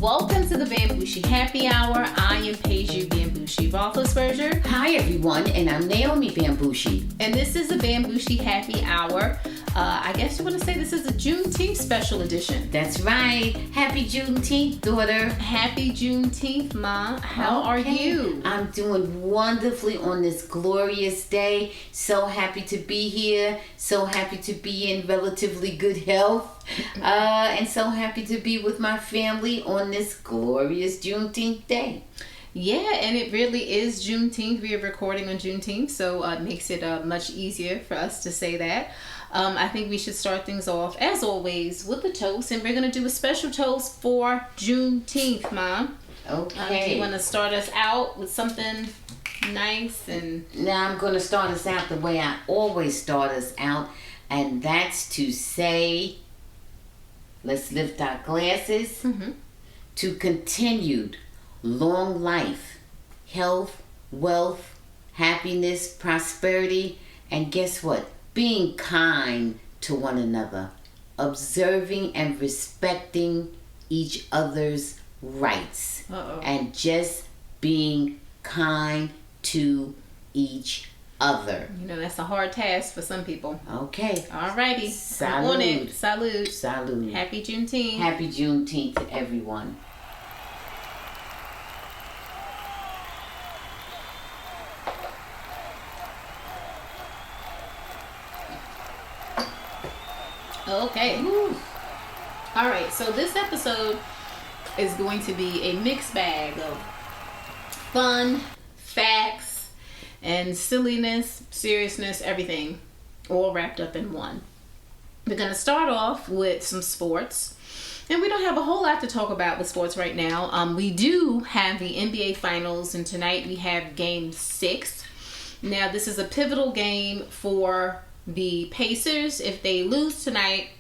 Welcome to the Bamgboshe Happy Hour. I am Peju Rothlisberger. Hi everyone, and I'm Naomi Bamgboshe. And this is the Bamgboshe Happy Hour. I guess you want to say this is a Juneteenth special edition. That's right. Happy Juneteenth, daughter. Happy Juneteenth, Ma. How are you? I'm doing wonderfully on this glorious day. So happy to be here. So happy to be in relatively good health. And so happy to be with my family on this glorious Juneteenth day. Yeah, and it really is Juneteenth. We are recording on Juneteenth, so it makes it much easier for us to say that. I think we should start things off, as always, with a toast, and we're going to do a special toast for Juneteenth, Mom. Okay. Do you want to start us out with something nice? And now I'm going to start us out the way I always start us out, and that's to say, let's lift our glasses to continued long life, health, wealth, happiness, prosperity, and guess what? Being kind to one another, observing and respecting each other's rights, and just being kind to each other. You know, that's a hard task for some people. Okay. Alrighty. Salud. On it. Salud. Salud. Happy Juneteenth. Happy Juneteenth to everyone. Okay. All right. So this episode is going to be a mixed bag of fun, facts, and silliness, seriousness, everything, all wrapped up in one. We're going to start off with some sports. And we don't have a whole lot to talk about with sports right now. We do have the NBA Finals, and tonight we have Game 6. Now, this is a pivotal game for the Pacers. If they lose tonight,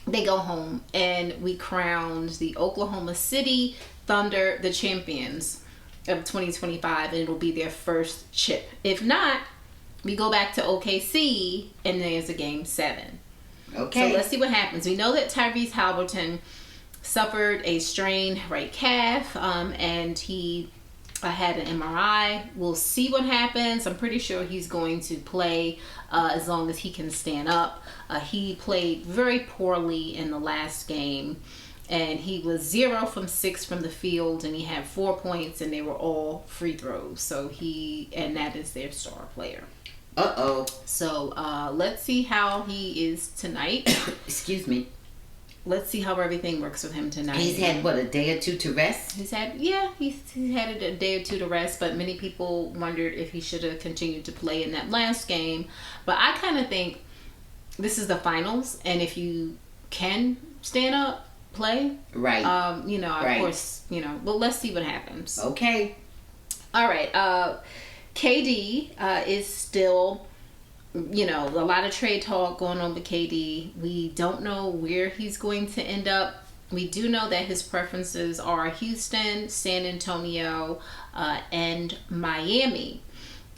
they go home, and we crowned the Oklahoma City Thunder the champions of 2025, and it'll be their first chip. If not, we go back to OKC, and there's a Game 7. Okay. So let's see what happens. We know that Tyrese Haliburton suffered a strained right calf, and he had an MRI. We'll see what happens. I'm pretty sure he's going to play as long as he can stand up. He played very poorly in the last game, and he was 0 from 6 from the field, and he had 4 points, and they were all free throws. So and that is their star player. So let's see how he is tonight. Excuse me. Let's see how everything works with him tonight. He's had, what, a day or two to rest? He's had a day or two to rest, but many people wondered if he should have continued to play in that last game. But I kind of think this is the finals, and if you can stand up, play. Right. Of course, but let's see what happens. Okay. All right. KD is still... a lot of trade talk going on with KD. We don't know where he's going to end up. We do know that his preferences are Houston, San Antonio, and Miami.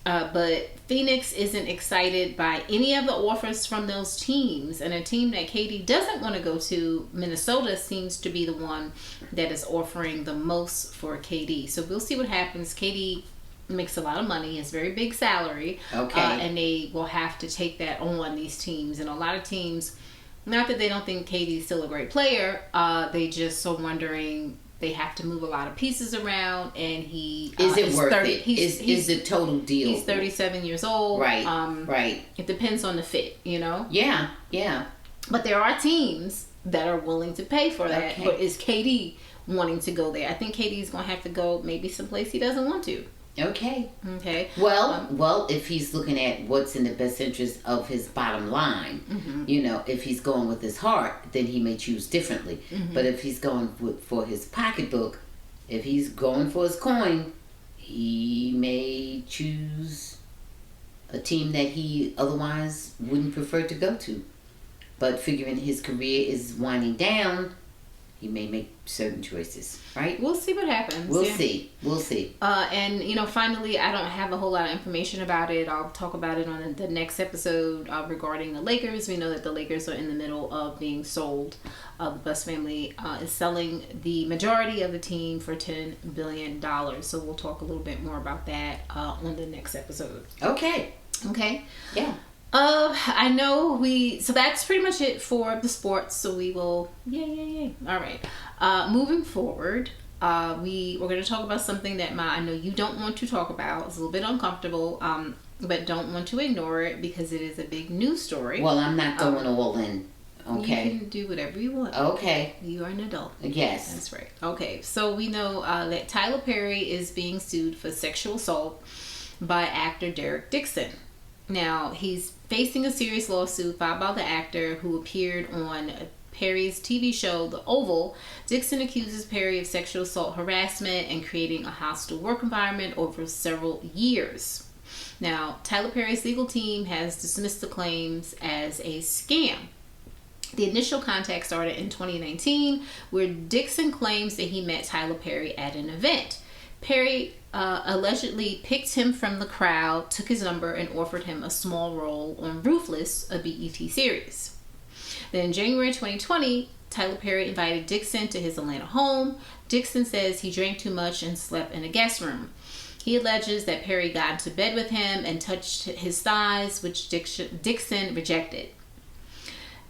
But Phoenix isn't excited by any of the offers from those teams. And a team that KD doesn't want to go to, Minnesota, seems to be the one that is offering the most for KD. So we'll see what happens. KD makes a lot of money, has very big salary, and they will have to take that on, these teams. And a lot of teams, not that they don't think KD is still a great player, they just are wondering, they have to move a lot of pieces around, and he is it worth it? Is the total deal? He's 37 years old. Right. Right. It depends on the fit, Yeah. But there are teams that are willing to pay for that. Okay. But is KD wanting to go there? I think KD is going to have to go maybe someplace he doesn't want to. Okay. Well, if he's looking at what's in the best interest of his bottom line, if he's going with his heart, then he may choose differently. But if he's going for his pocketbook, if he's going for his coin, he may choose a team that he otherwise wouldn't prefer to go to. But figuring his career is winding down, he may make certain choices, right? We'll see what happens. We'll see. And, finally, I don't have a whole lot of information about it. I'll talk about it on the next episode regarding the Lakers. We know that the Lakers are in the middle of being sold. The Buss family is selling the majority of the team for $10 billion. So we'll talk a little bit more about that on the next episode. Okay. Yeah. I know so that's pretty much it for the sports. So we will, yay. All right. Moving forward, we're going to talk about something that I know you don't want to talk about. It's a little bit uncomfortable, but don't want to ignore it because it is a big news story. Well, I'm not going all in. Okay. You can do whatever you want. Okay. You are an adult. Yes. That's right. Okay. So we know that Tyler Perry is being sued for sexual assault by actor Derek Dixon. Now, he's facing a serious lawsuit filed by the actor who appeared on Perry's TV show, The Oval. Dixon accuses Perry of sexual assault, harassment, and creating a hostile work environment over several years. Now, Tyler Perry's legal team has dismissed the claims as a scam. The initial contact started in 2019, where Dixon claims that he met Tyler Perry at an event. Perry allegedly picked him from the crowd, took his number, and offered him a small role on Ruthless, a BET series. Then in January 2020, Tyler Perry invited Dixon to his Atlanta home. Dixon says he drank too much and slept in a guest room. He alleges that Perry got into bed with him and touched his thighs, which Dixon rejected.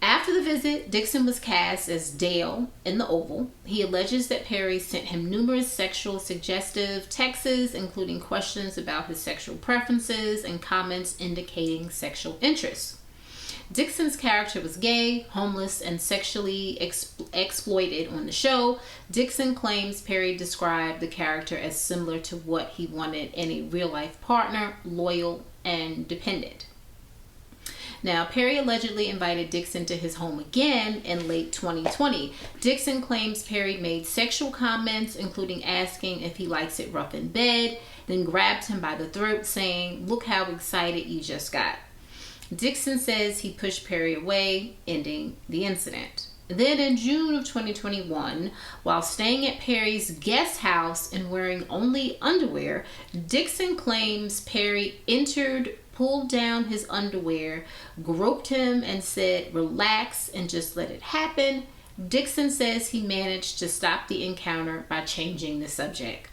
After the visit, Dixon was cast as Dale in The Oval. He alleges that Perry sent him numerous sexual suggestive texts, including questions about his sexual preferences and comments indicating sexual interest. Dixon's character was gay, homeless, and sexually exploited on the show. Dixon claims Perry described the character as similar to what he wanted in a real-life partner, loyal and dependent. Now, Perry allegedly invited Dixon to his home again in late 2020. Dixon claims Perry made sexual comments, including asking if he likes it rough in bed, then grabbed him by the throat, saying, "Look how excited you just got." Dixon says he pushed Perry away, ending the incident. Then in June of 2021, while staying at Perry's guest house and wearing only underwear, Dixon claims Perry entered, pulled down his underwear, groped him, and said, "Relax and just let it happen." Dixon says he managed to stop the encounter by changing the subject.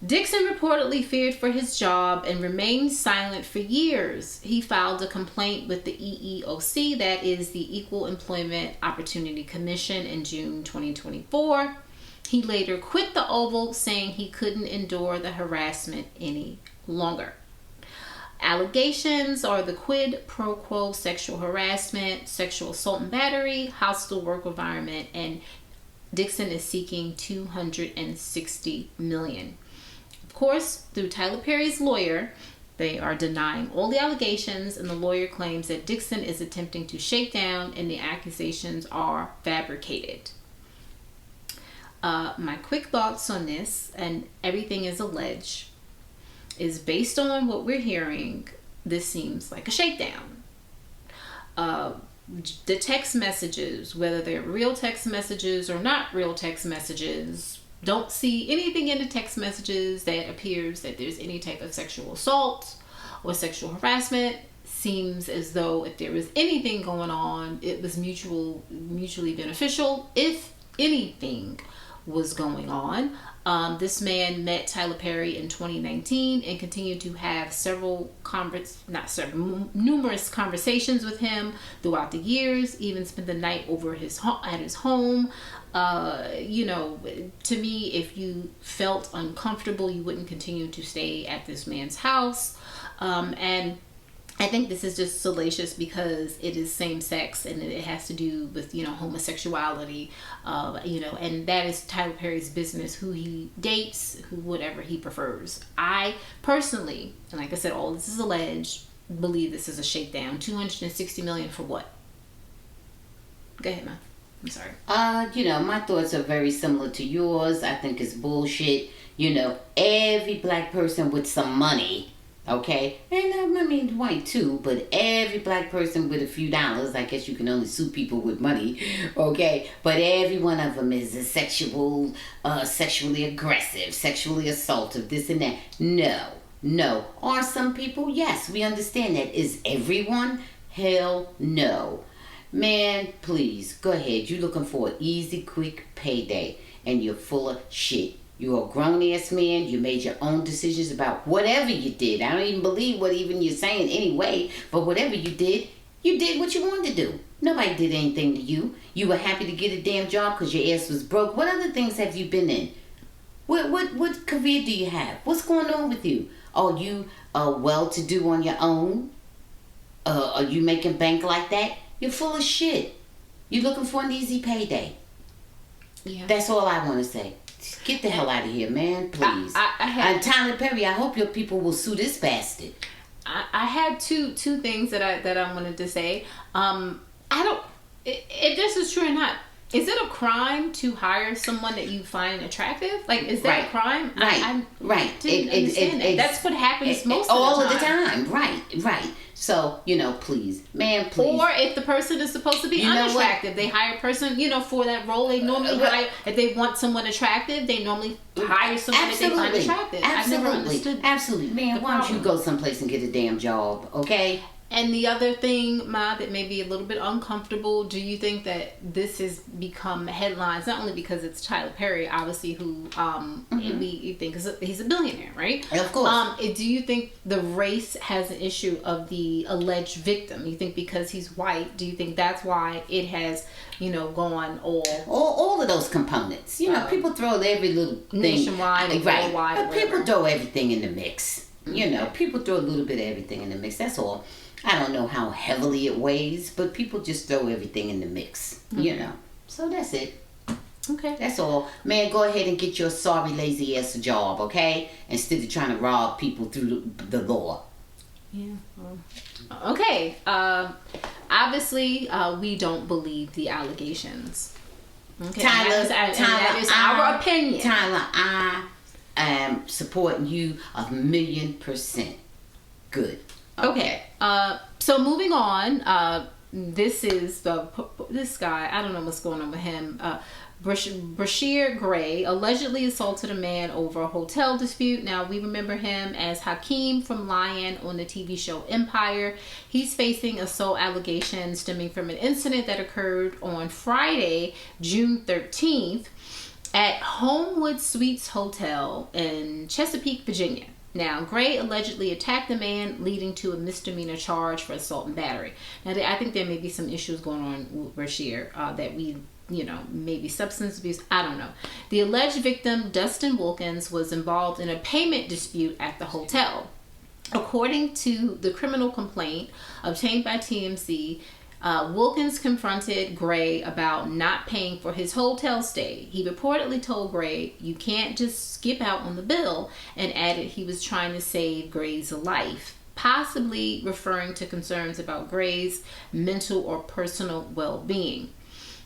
Dixon reportedly feared for his job and remained silent for years. He filed a complaint with the EEOC, that is the Equal Employment Opportunity Commission, in June 2024. He later quit the Oval, saying he couldn't endure the harassment any longer. Allegations are the quid pro quo sexual harassment, sexual assault and battery, hostile work environment, and Dixon is seeking $260 million. Of course, through Tyler Perry's lawyer, they are denying all the allegations, and the lawyer claims that Dixon is attempting to shake down and the accusations are fabricated. My quick thoughts on this, and everything is alleged, is based on what we're hearing, this seems like a shakedown. The text messages, whether they're real text messages or not real text messages, don't see anything in the text messages that appears that there's any type of sexual assault or sexual harassment. Seems as though if there was anything going on, it was mutually beneficial, if anything was going on. This man met Tyler Perry in 2019 and continued to have numerous conversations with him throughout the years, even spent the night over at his home. To me, if you felt uncomfortable, you wouldn't continue to stay at this man's house. And I think this is just salacious because it is same sex and it has to do with, homosexuality, and that is Tyler Perry's business, who he dates, whatever he prefers. I personally, and like I said, all this is alleged, believe this is a shakedown. $260 million for what? Go ahead, Ma. I'm sorry. My thoughts are very similar to yours. I think it's bullshit. Every black person with some money Okay, and I mean white too, but every black person with a few dollars, I guess you can only sue people with money, okay? But every one of them is a sexually aggressive, sexually assaultive, this and that. No. Are some people? Yes, we understand that. Is everyone? Hell no. Man, please, go ahead. You're looking for an easy, quick payday, and you're full of shit. You're a grown-ass man. You made your own decisions about whatever you did. I don't even believe what even you're saying anyway, but whatever you did what you wanted to do. Nobody did anything to you. You were happy to get a damn job because your ass was broke. What other things have you been in? What career do you have? What's going on with you? Are you well-to-do on your own? Are you making bank like that? You're full of shit. You're looking for an easy payday. Yeah. That's all I want to say. Get the hell out of here, man, please. And Tyler Perry, I hope your people will sue this bastard. I had two things that I wanted to say. If this is true or not, is it a crime to hire someone that you find attractive? Like, is that a crime? Right. I didn't understand that. That's what happens most of the time. All of the time. Right. So, please. Man, please. Or if the person is supposed to be unattractive, they hire a person, for that role. They normally hire, if they want someone attractive, they normally hire someone that they find attractive. I never understood. Absolutely. Man, why don't you go someplace and get a damn job, okay? And the other thing, Ma, that may be a little bit uncomfortable, do you think that this has become headlines, not only because it's Tyler Perry, obviously, who we think he's a billionaire, right? Of course. Do you think the race has an issue of the alleged victim? You think because he's white, do you think that's why it has, gone all of those components? People throw every little thing. Nationwide and worldwide. But people throw everything in the mix. People throw a little bit of everything in the mix. That's all. I don't know how heavily it weighs, but people just throw everything in the mix, So that's it. Okay. That's all. Man, go ahead and get your sorry, lazy ass a job, okay? Instead of trying to rob people through the law. Yeah. Okay. Obviously, we don't believe the allegations. Okay. Tyler, that is our opinion. Tyler, I am supporting you 1,000,000%. Good. Okay. So moving on, this is this guy. I don't know what's going on with him. Bryshere Gray allegedly assaulted a man over a hotel dispute. Now, we remember him as Hakeem from Lion on the TV show Empire. He's facing assault allegations stemming from an incident that occurred on Friday, June 13th, at Homewood Suites Hotel in Chesapeake, Virginia. Now, Gray allegedly attacked the man, leading to a misdemeanor charge for assault and battery. Now, I think there may be some issues going on with Bryshere that we, maybe substance abuse. I don't know. The alleged victim, Dustin Wilkins, was involved in a payment dispute at the hotel. According to the criminal complaint obtained by TMZ, Wilkins confronted Gray about not paying for his hotel stay. He reportedly told Gray, "You can't just skip out on the bill," and added he was trying to save Gray's life, possibly referring to concerns about Gray's mental or personal well-being.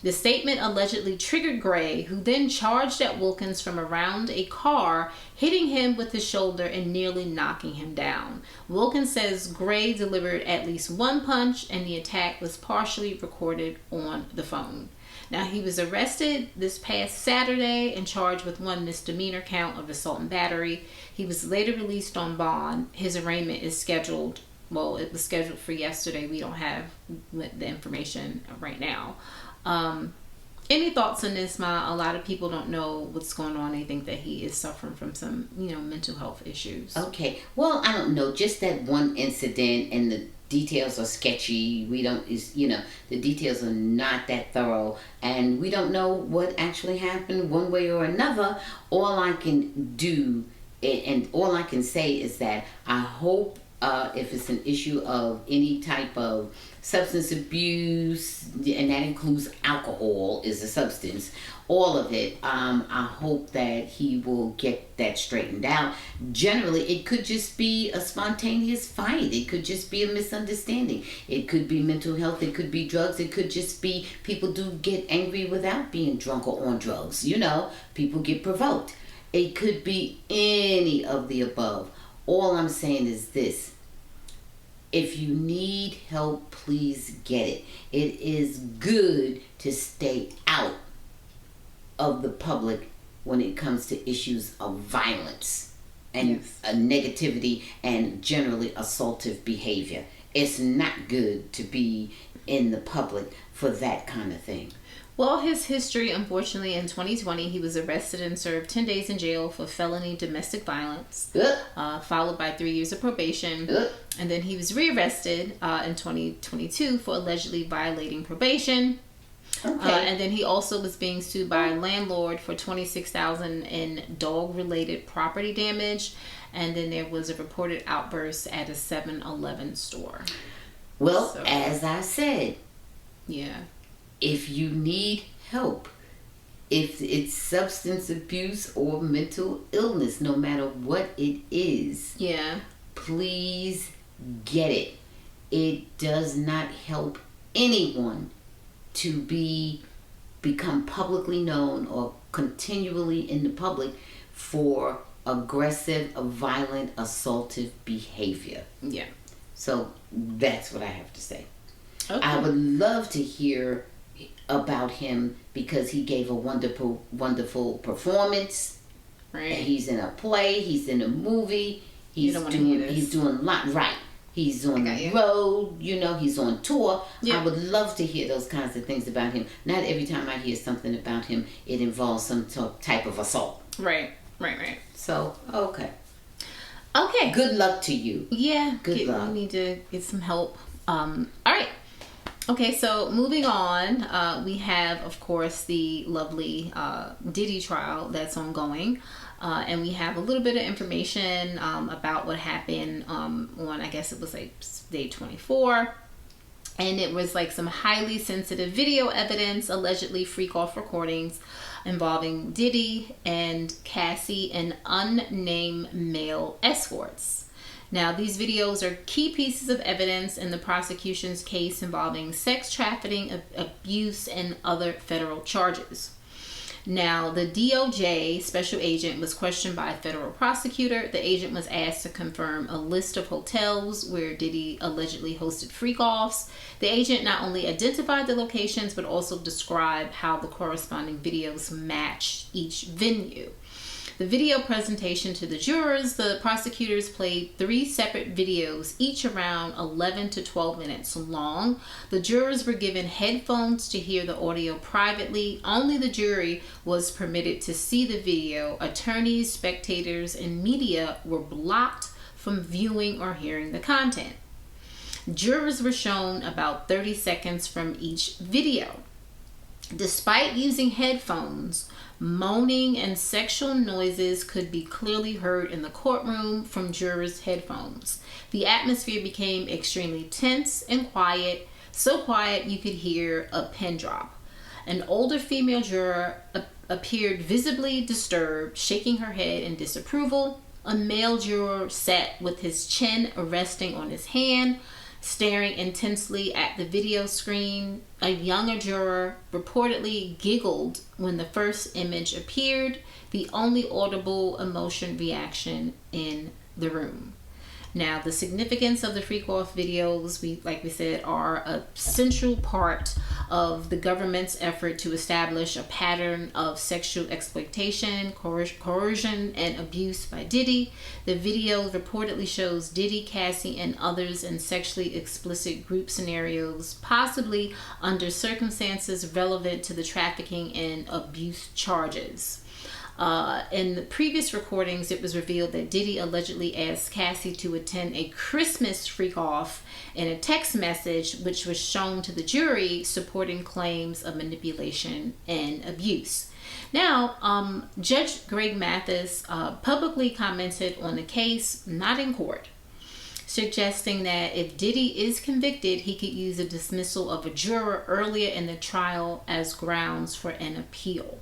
The statement allegedly triggered Gray, who then charged at Wilkins from around a car, hitting him with his shoulder and nearly knocking him down. Wilkins says Gray delivered at least one punch, and the attack was partially recorded on the phone. Now, he was arrested this past Saturday and charged with one misdemeanor count of assault and battery. He was later released on bond. His arraignment is scheduled. Well, it was scheduled for yesterday. We don't have the information right now. Any thoughts on this, Ma? A lot of people don't know what's going on. They think that he is suffering from some, mental health issues. Okay. Well, I don't know. Just that one incident, and the details are sketchy. The details are not that thorough, and we don't know what actually happened one way or another. All I can do, and all I can say is that I hope if it's an issue of any type of substance abuse, and that includes alcohol is a substance, all of it, I hope that he will get that straightened out. Generally, it could just be a spontaneous fight. It could just be a misunderstanding. It could be mental health. It could be drugs. It could just be people do get angry without being drunk or on drugs. People get provoked. It could be any of the above. All I'm saying is this. If you need help, please get it. It is good to stay out of the public when it comes to issues of violence and negativity and generally assaultive behavior. It's not good to be in the public for that kind of thing. Well, his history, unfortunately, in 2020, he was arrested and served 10 days in jail for felony domestic violence, followed by 3 years of probation. And then he was rearrested in 2022 for allegedly violating probation. And then he also was being sued by a landlord for $26,000 in dog-related property damage. And then there was a reported outburst at a 7-Eleven store. Well, as I said, if you need help, if it's substance abuse or mental illness, no matter what it is, please get it. It does not help anyone to become publicly known or continually in the public for aggressive, violent, assaultive behavior. So that's what I have to say. I would love to hear about him because he gave a wonderful performance. He's in a play, he's in a movie, he's doing a lot right. He's on the road, he's on tour. I would love to hear those kinds of things about him. Not every time I hear something about him, it involves some type of assault. Right. So, okay. Okay. Good luck to you. Yeah. Good luck. We need to get some help. All right. Okay, so moving on, we have, of course, the lovely Diddy Trial that's ongoing. And we have a little bit of information about what happened on, I guess it was like day 24. And it was like some highly sensitive video evidence, allegedly freak-off recordings involving Diddy and Cassie and unnamed male escorts. Now, these videos are key pieces of evidence in the prosecution's case involving sex trafficking, abuse, and other federal charges. Now, the DOJ special agent was questioned by a federal prosecutor. The agent was asked to confirm a list of hotels where Diddy allegedly hosted freak-offs. The agent not only identified the locations, but also described how the corresponding videos match each venue. The video presentation to the jurors, the prosecutors played 3 separate videos, each around 11 to 12 minutes long. The jurors were given headphones to hear the audio privately. Only the jury was permitted to see the video. Attorneys, spectators, and media were blocked from viewing or hearing the content. Jurors were shown about 30 seconds from each video. Despite using headphones, moaning and sexual noises could be clearly heard in the courtroom from jurors' headphones. The atmosphere became extremely tense and quiet, so quiet you could hear a pin drop. An older female juror appeared visibly disturbed, shaking her head in disapproval. A male juror sat with his chin resting on his hand, staring intensely at the video screen. A younger juror reportedly giggled when the first image appeared, the only audible emotion reaction in the room. Now, the significance of the freak-off videos, like we said, are a central part of the government's effort to establish a pattern of sexual exploitation, coercion, and abuse by Diddy. The video reportedly shows Diddy, Cassie, and others in sexually explicit group scenarios, possibly under circumstances relevant to the trafficking and abuse charges. In the previous recordings, it was revealed that Diddy allegedly asked Cassie to attend a Christmas freak-off in a text message, which was shown to the jury, supporting claims of manipulation and abuse. Now, Judge Greg Mathis publicly commented on the case, not in court, suggesting that if Diddy is convicted, he could use a dismissal of a juror earlier in the trial as grounds for an appeal.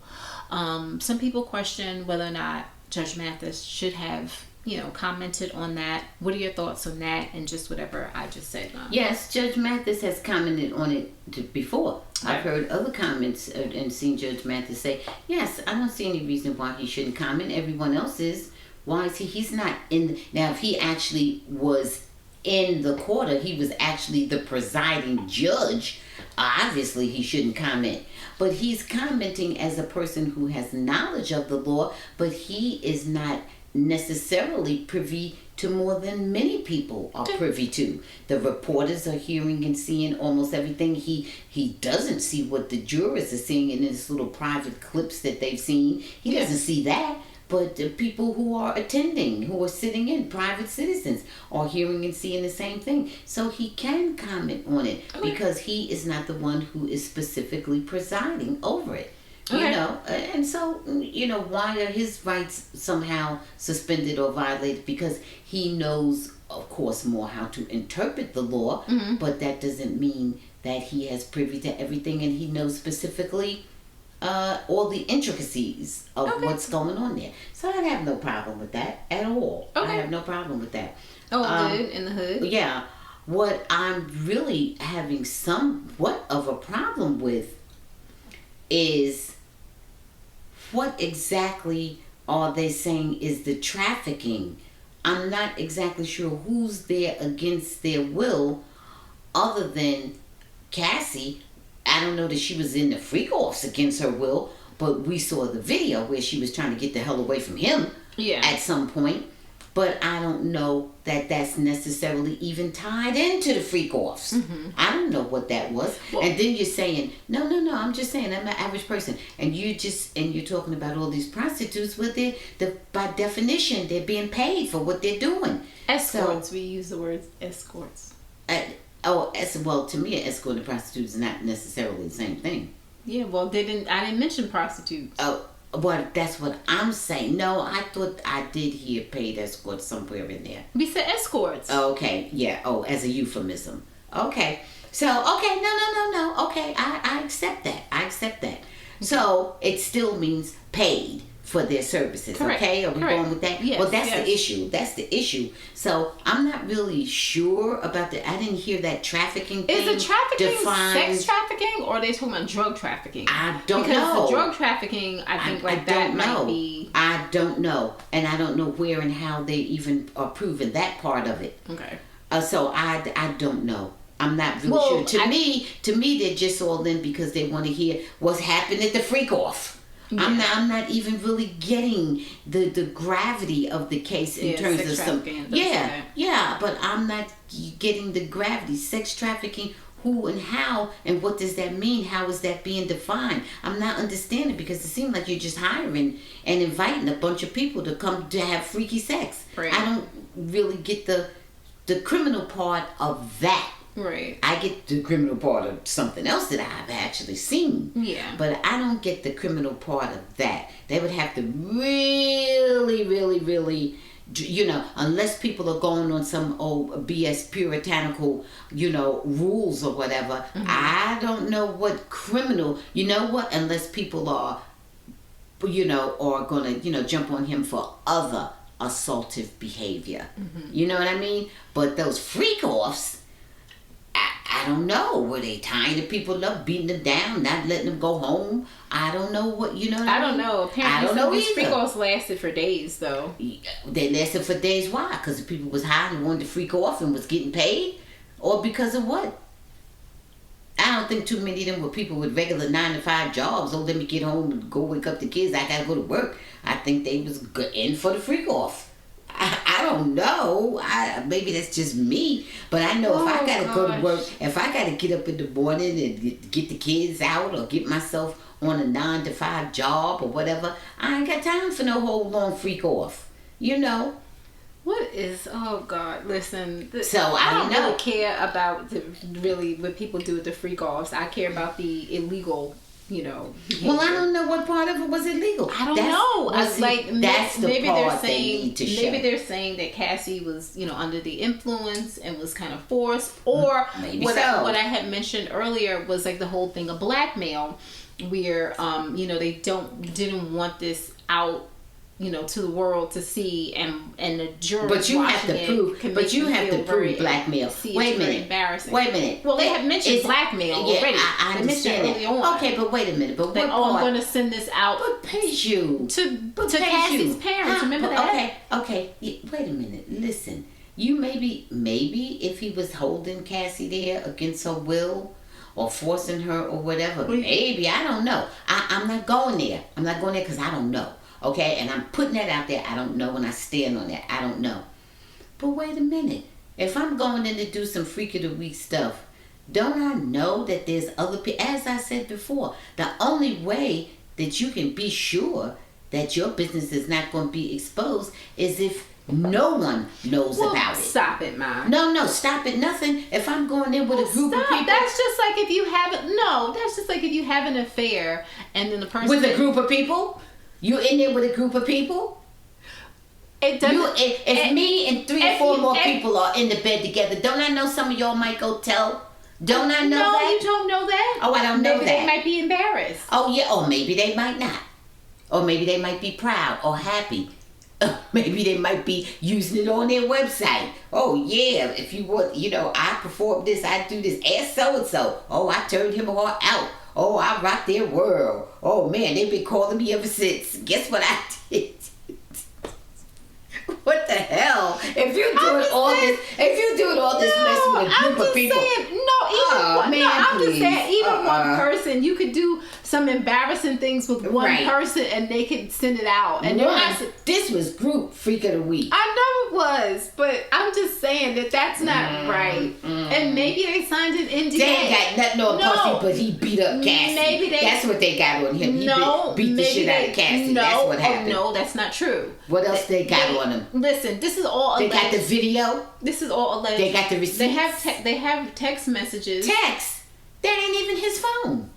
Some people question whether or not Judge Mathis should have, commented on that. What are your thoughts on that and just whatever I just said? Yes, Judge Mathis has commented on it before. Right. I've heard other comments and seen Judge Mathis say, yes, I don't see any reason why he shouldn't comment. Everyone else is. Why is he's not in, now if he actually was in the court, or he was actually the presiding judge, obviously he shouldn't comment. But he's commenting as a person who has knowledge of the law, but he is not necessarily privy to more than many people are privy to. The reporters are hearing and seeing almost everything. He doesn't see what the jurors are seeing in his little private clips that they've seen. He doesn't see that. But the people who are attending, who are sitting in, private citizens, are hearing and seeing the same thing. So he can comment on it because he is not the one who is specifically presiding over it. You know, and so, you know, why are his rights somehow suspended or violated? Because he knows, of course, more how to interpret the law, but that doesn't mean that he has privy to everything and he knows specifically all the intricacies of what's going on there. So I have no problem with that at all. I have no problem with that. Good in the hood. Yeah. What I'm really having somewhat of a problem with is, what exactly are they saying is the trafficking? I'm not exactly sure who's there against their will other than Cassie. I don't know that she was in the freak-offs against her will, but we saw the video where she was trying to get the hell away from him at some point. But I don't know that that's necessarily even tied into the freak-offs. I don't know what that was. Well, and then you're saying, no, I'm just saying I'm an average person. And you're talking about all these prostitutes with by definition, they're being paid for what they're doing. Escorts, we use the word escorts. Well, to me, an escort and prostitute is not necessarily the same thing. Yeah, well, I didn't mention prostitutes. Oh, well, that's what I'm saying. No, I thought I did hear paid escorts somewhere in there. We said escorts. Okay, yeah. Oh, as a euphemism. Okay. So, okay, no. Okay, I accept that. Okay. So, it still means paid for their services. Correct. Okay, are we going with that? Yes, well, that's the issue. So I'm not really sure about I didn't hear that trafficking thing. Is it trafficking sex trafficking, or are they talking about drug trafficking? I don't know. Because the drug trafficking, I think that might be. I don't know, and I don't know where and how they even are proving that part of it. Okay. So I don't know. I'm not really sure. To me, they're just all in because they want to hear what's happened at the freak off. Yeah. I'm not even really getting the gravity of the case in terms of some. But I'm not getting the gravity. Sex trafficking, who and how, and what does that mean? How is that being defined? I'm not understanding, because it seems like you're just hiring and inviting a bunch of people to come to have freaky sex. Right. I don't really get the criminal part of that. Right. I get the criminal part of something else that I've actually seen. Yeah. But I don't get the criminal part of that. They would have to really, really, really, unless people are going on some old BS puritanical, rules or whatever. I don't know what criminal, unless people are, are going to, jump on him for other assaultive behavior. You know what I mean? But those freak-offs, I don't know. Were they tying the people up, beating them down, not letting them go home? I don't know what, I don't know. Apparently, I don't know these either. freak-offs lasted for days, though. They lasted for days. Why? Because the people was high and wanted to freak off and was getting paid? Or because of what? I don't think too many of them were people with regular 9-to-5 jobs. Oh, let me get home and go wake up the kids. I got to go to work. I think they was in for the freak-off. I don't know. Maybe that's just me. But I know if I got to go to work, if I got to get up in the morning and get the kids out or get myself on a 9-to-5 job or whatever, I ain't got time for no whole long freak off. What is, oh God, listen. So I don't really care about what people do with the freak offs. I care about the illegal behavior. Well, I don't know what part of it was illegal. I don't know. That's the part they need to show. Maybe they're saying that Cassie was, under the influence and was kind of forced, or what I had mentioned earlier was like the whole thing of blackmail, where they didn't want this out to the world to see, and the jurors. But you have to prove. But you have to prove blackmail. Wait a minute. Embarrassing. Wait a minute. Well, they have mentioned blackmail already. I understand that. Okay, but wait a minute. But what part? I'm going to send this out. But Peju to Cassie's parents. Remember that? Okay. Wait a minute. Listen. You maybe if he was holding Cassie there against her will, or forcing her, or whatever. Maybe, I don't know. I'm not going there. I'm not going there because I don't know. Okay, and I'm putting that out there. I don't know, and I stand on that. I don't know. But wait a minute. If I'm going in to do some freak of the week stuff, don't I know that there's other people? As I said before, the only way that you can be sure that your business is not going to be exposed is if no one knows about it. Stop it, Mom. No, stop it. Nothing. If I'm going in with a group of people. That's just like if you have an affair and then the person. With a group of people? You in there with a group of people? It doesn't. If me and 3 or 4 more people are in the bed together, don't I know some of y'all might go tell? Don't I know that? No, you don't know that. Oh, I don't know that. Maybe they might be embarrassed. Oh, yeah. Or maybe they might not. Or maybe they might be proud or happy. Maybe they might be using it on their website. Oh, yeah. If you want, I perform this, I do this. Ask so-and-so. Oh, I turned him all out. Oh, I rock their world. Oh, man, they've been calling me ever since. Guess what I did? What the hell? If you're doing all this messing with a group of people. I'm just saying, even one person, you could do some embarrassing things with one person and they could send it out. And this was group freak of the week. I know it was, but I'm just saying that's not right. And maybe they signed an NDA. They ain't got nothing on Puffy, but he beat up Cassie. That's what they got on him. He beat the shit out of Cassie. That's what happened. No, that's not true. What else they got on him? Listen, this is all alleged. They got the video. This is all alleged. They got the receipts. They have text messages. Text. That ain't even his phone.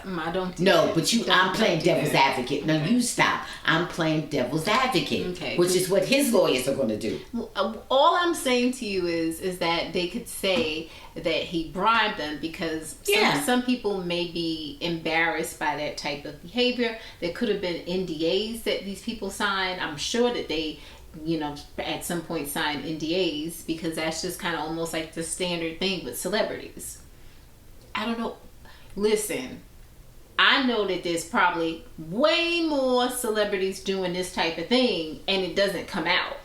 I don't. I'm playing devil's advocate. No, you stop. I'm playing devil's advocate, which is what his lawyers are going to do. All I'm saying to you is that they could say that he bribed them because some people may be embarrassed by that type of behavior. There could have been NDAs that these people signed. I'm sure that they, at some point signed NDAs because that's just kind of almost like the standard thing with celebrities. I don't know. Listen. I know that there's probably way more celebrities doing this type of thing and it doesn't come out.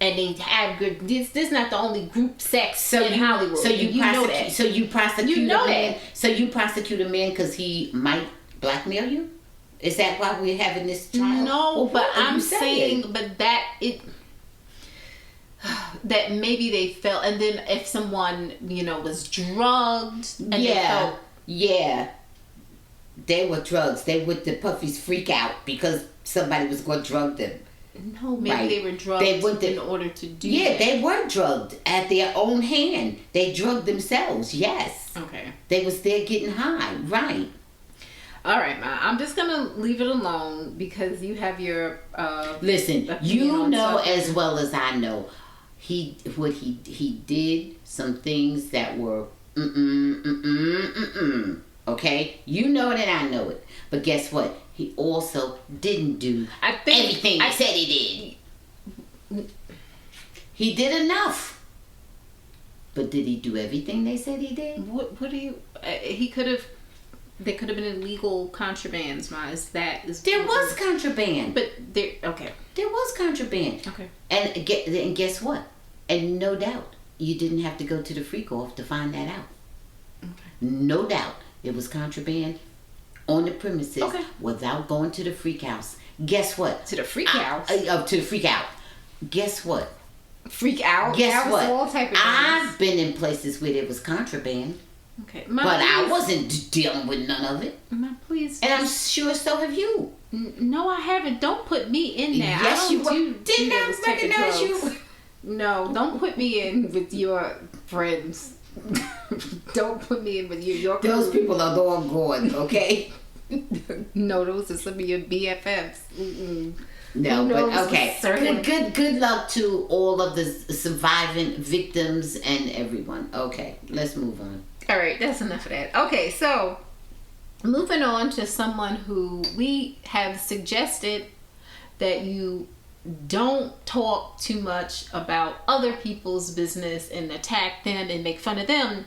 And they have good. This is not the only group sex in Hollywood. So you know that. So you prosecute. You know that. So you prosecute a man because he might blackmail you. Is that why we're having this trial? No, but I'm saying, that maybe they felt, and then if someone was drugged, and they felt, they were drugs. They would the puffies freak out because somebody was going to drug them. No, maybe they were drugged in order to do that. Yeah, they were drugged at their own hand. They drugged themselves, yes. Okay. They was there getting high, right. All right, Ma. I'm just going to leave it alone because you have your... Listen, you know as well as I know, he did some things that were okay? You know that I know it. But guess what? He also didn't do everything he said he did. He did enough. But did he do everything they said he did? What do you... he could have... There could have been illegal contrabands, Ma. There was contraband. But there... Okay. There was contraband. Okay. And guess what? And no doubt, you didn't have to go to the freak-off to find that out. Okay. No doubt. It was contraband on the premises without going to the freak house. Guess what? To the freak house? To the freak out. Guess what? Freak out? Guess what? All type of I've been in places where there was contraband. Okay. I wasn't dealing with none of it. Please. And I'm sure so have you. No, I haven't. Don't put me in there. Yes, you did not recognize you. No, don't put me in with your friends. Don't put me in with your Those people are long gone, okay? No, those are some of your BFFs. Mm-mm. No, but okay. Good luck to all of the surviving victims and everyone. Okay, let's move on. All right, that's enough of that. Okay, so moving on to someone who we have suggested that you don't talk too much about other people's business and attack them and make fun of them,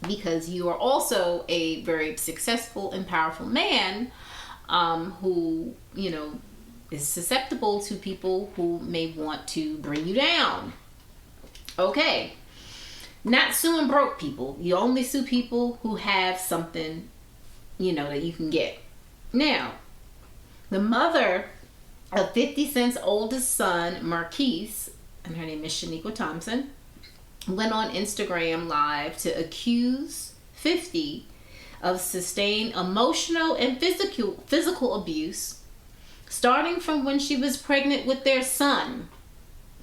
because you are also a very successful and powerful man, who, you know, is susceptible to people who may want to bring you down. Okay. Not suing broke people. You only sue people who have something, you know, that you can get. Now, the mother of 50 Cent's oldest son, Marquise, and her name is Shaniqua Thompson, went on Instagram Live to accuse 50 of sustained emotional and physical abuse, starting from when she was pregnant with their son,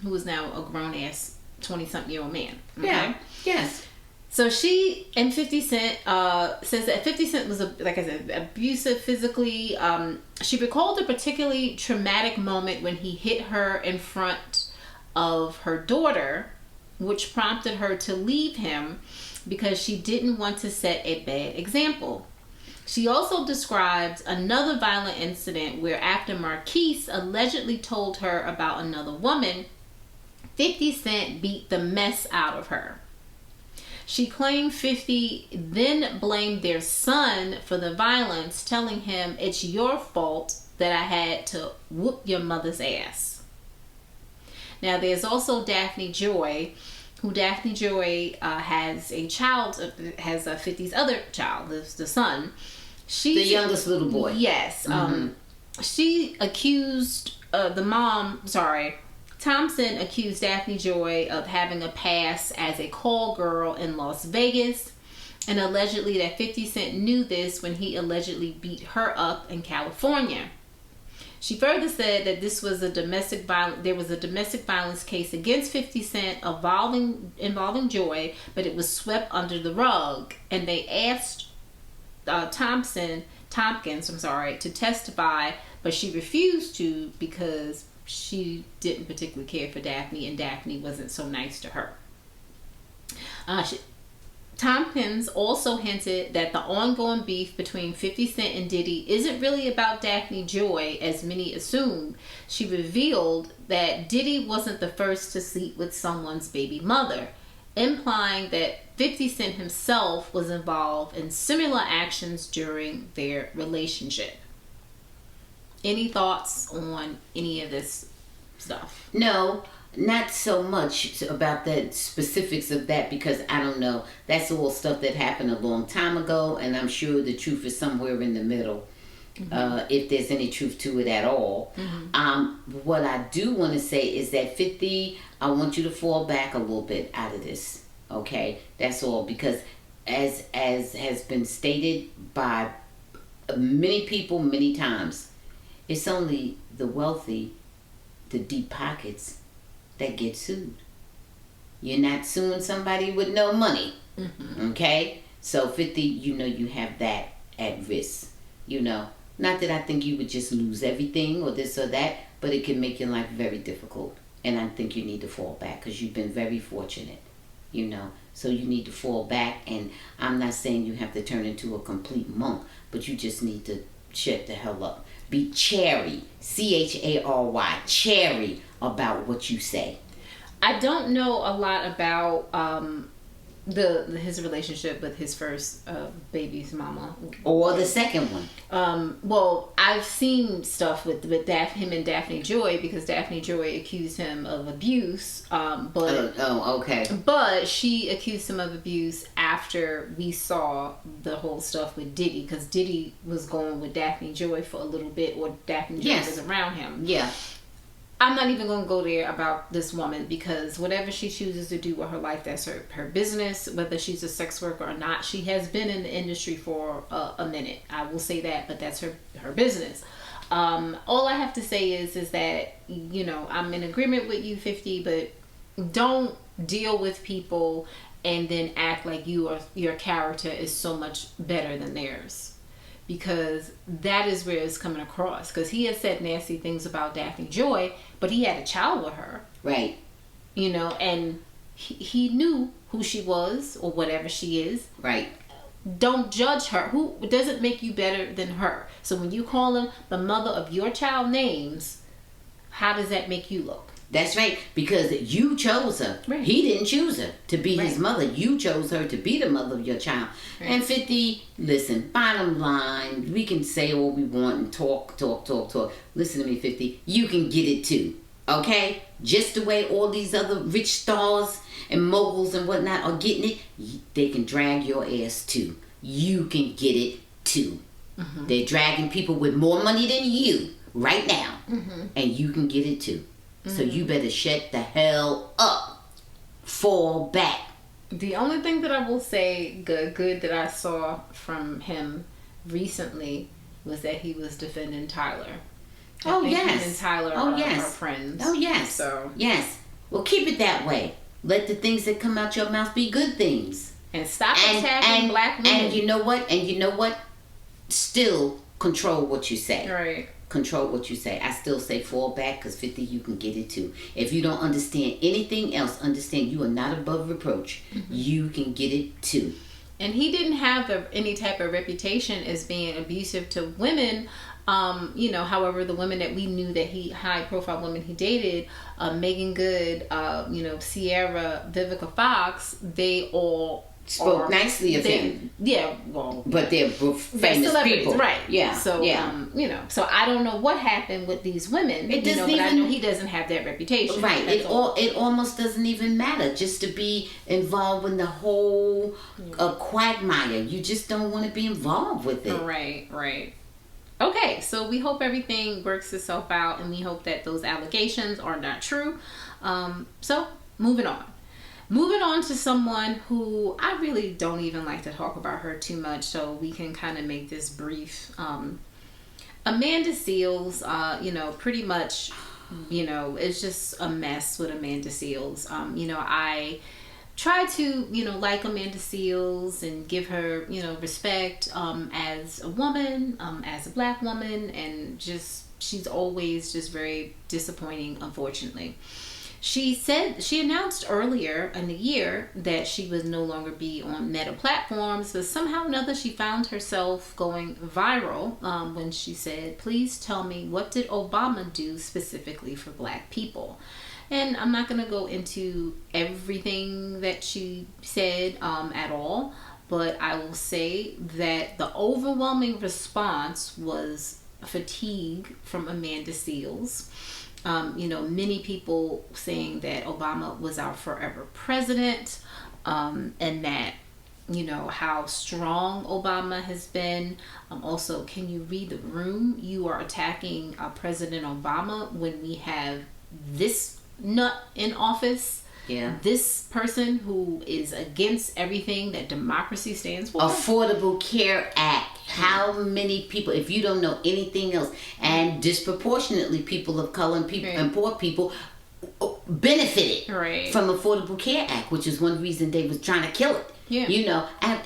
who is now a grown-ass 20-something-year-old man. Okay? Yeah, yes. So she and 50 Cent says that 50 Cent was, like I said, abusive physically. She recalled a particularly traumatic moment when he hit her in front of her daughter, which prompted her to leave him because she didn't want to set a bad example. She also described another violent incident where, after Marquise allegedly told her about another woman, 50 Cent beat the mess out of her. She claimed 50 then blamed their son for the violence, telling him, "It's your fault that I had to whoop your mother's ass." Now, there's also Daphne Joy, who Daphne Joy has a child, has 50's other child, the son. She's the youngest little boy. Yes. She accused Thompson accused Daphne Joy of having a past as a call girl in Las Vegas, and allegedly that 50 Cent knew this when he allegedly beat her up in California. She further said that there was a domestic violence case against 50 Cent involving Joy, but it was swept under the rug, and they asked Tompkins, to testify, but she refused to because she didn't particularly care for Daphne, and Daphne wasn't so nice to her. Tompkins also hinted that the ongoing beef between 50 Cent and Diddy isn't really about Daphne Joy, as many assumed. She revealed that Diddy wasn't the first to sleep with someone's baby mother, implying that 50 Cent himself was involved in similar actions during their relationship. Any thoughts on any of this stuff? No, not so much about the specifics of that, because I don't know. That's all stuff that happened a long time ago, and I'm sure the truth is somewhere in the middle, if there's any truth to it at all. What I do want to say is that 50, I want you to fall back a little bit out of this, okay? That's all, because as has been stated by many people many times, it's only the wealthy, the deep pockets, that get sued. You're not suing somebody with no money. Okay? So 50, you know, you have that at risk. You know, not that I think you would just lose everything or this or that, but it can make your life very difficult. And I think you need to fall back, because you've been very fortunate, you know. So you need to fall back, and I'm not saying you have to turn into a complete monk, but you just need to shut the hell up. Be chary, C-H-A-R-Y, chary about what you say. I don't know a lot about his relationship with his first baby's mama, or the second one. Well, I've seen stuff with him and Daphne Joy, because Daphne Joy accused him of abuse. Okay. But she accused him of abuse after we saw the whole stuff with Diddy, because Diddy was going with Daphne Joy for a little bit, or Daphne Joy was around him. Yeah. I'm not even going to go there about this woman, because whatever she chooses to do with her life, that's her business. Whether she's a sex worker or not, she has been in the industry for a minute. I will say that, but that's her business. All I have to say is that, you know, I'm in agreement with you, 50, but don't deal with people and then act like your character is so much better than theirs. Because that is where it's coming across. Because he has said nasty things about Daphne Joy, but he had a child with her. Right. You know, and he knew who she was, or whatever she is. Right. Don't judge her. Who doesn't make you better than her? So when you call him the mother of your child names, how does that make you look? That's right, because you chose her. Right. He didn't choose her to be Right. his mother. You chose her to be the mother of your child. Right. And 50, listen, bottom line, we can say all we want and talk. Listen to me, 50, you can get it too, okay? Just the way all these other rich stars and moguls and whatnot are getting it, they can drag your ass too. You can get it too. Mm-hmm. They're dragging people with more money than you right now, Mm-hmm. and you can get it too. So you better shut the hell up. Fall back. The only thing that I will say good that I saw from him recently was that he was defending Tyler. I think yes. him and Tyler are friends. Oh, yes. So Yes. Well, keep it that way. Let the things that come out your mouth be good things. and stop attacking black women. And you know what? Still control what you say. Right. Control what you say. I still say fall back, because 50, you can get it too. If you don't understand anything else, understand you are not above reproach. Mm-hmm. You can get it too. And he didn't have any type of reputation as being abusive to women. However, the women that we knew that high profile women he dated, Megan Good, Sierra, Vivica Fox, they all Spoke nicely of him. Yeah, well, But they're famous people. Right. Yeah. So, so I don't know what happened with these women. It doesn't but I know he doesn't have that reputation. Right. It almost doesn't even matter just to be involved in the whole quagmire. You just don't want to be involved with it. Right. Okay, so we hope everything works itself out, and we hope that those allegations are not true. So, moving on. Moving on to someone who I really don't even like to talk about her too much, so we can kind of make this brief. Amanda Seales, pretty much, it's just a mess with Amanda Seales. I try to, like Amanda Seales and give her, respect as a woman, as a black woman, and just she's always just very disappointing, unfortunately. She announced earlier in the year that she would no longer be on Meta platforms, but somehow or another she found herself going viral when she said, "Please tell me, what did Obama do specifically for black people?" And I'm not going to go into everything that she said at all, but I will say that the overwhelming response was fatigue from Amanda Seales. Many people saying that Obama was our forever president, and that, how strong Obama has been. Also, can you read the room? You are attacking President Obama when we have this nut in office. Yeah. This person who is against everything that democracy stands for. Affordable Care Act. How many people, if you don't know anything else, and disproportionately people of color and people and poor people benefited from Affordable Care Act, which is one reason they was trying to kill it. Yeah.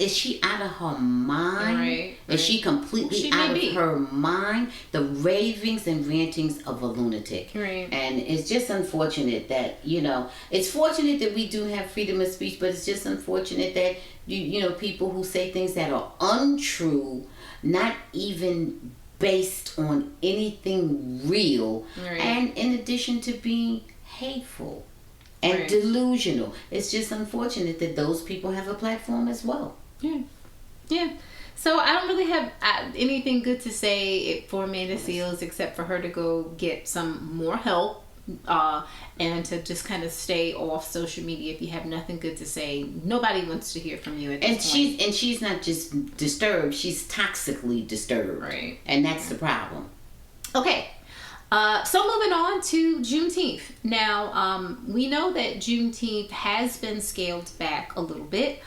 Is she out of her mind? Right. Is she completely out of her mind? The ravings and rantings of a lunatic. Right. And it's just unfortunate that, it's fortunate that we do have freedom of speech, but it's just unfortunate that, people who say things that are untrue, not even based on anything real, and in addition to being hateful and delusional. It's just unfortunate that those people have a platform as well. Yeah. So I don't really have anything good to say for Amanda Seales except for her to go get some more help and to just kind of stay off social media. If you have nothing good to say, nobody wants to hear from you at this point. She's not just disturbed, she's toxically disturbed. Right. And that's the problem. Okay. So moving on to Juneteenth. Now, we know that Juneteenth has been scaled back a little bit,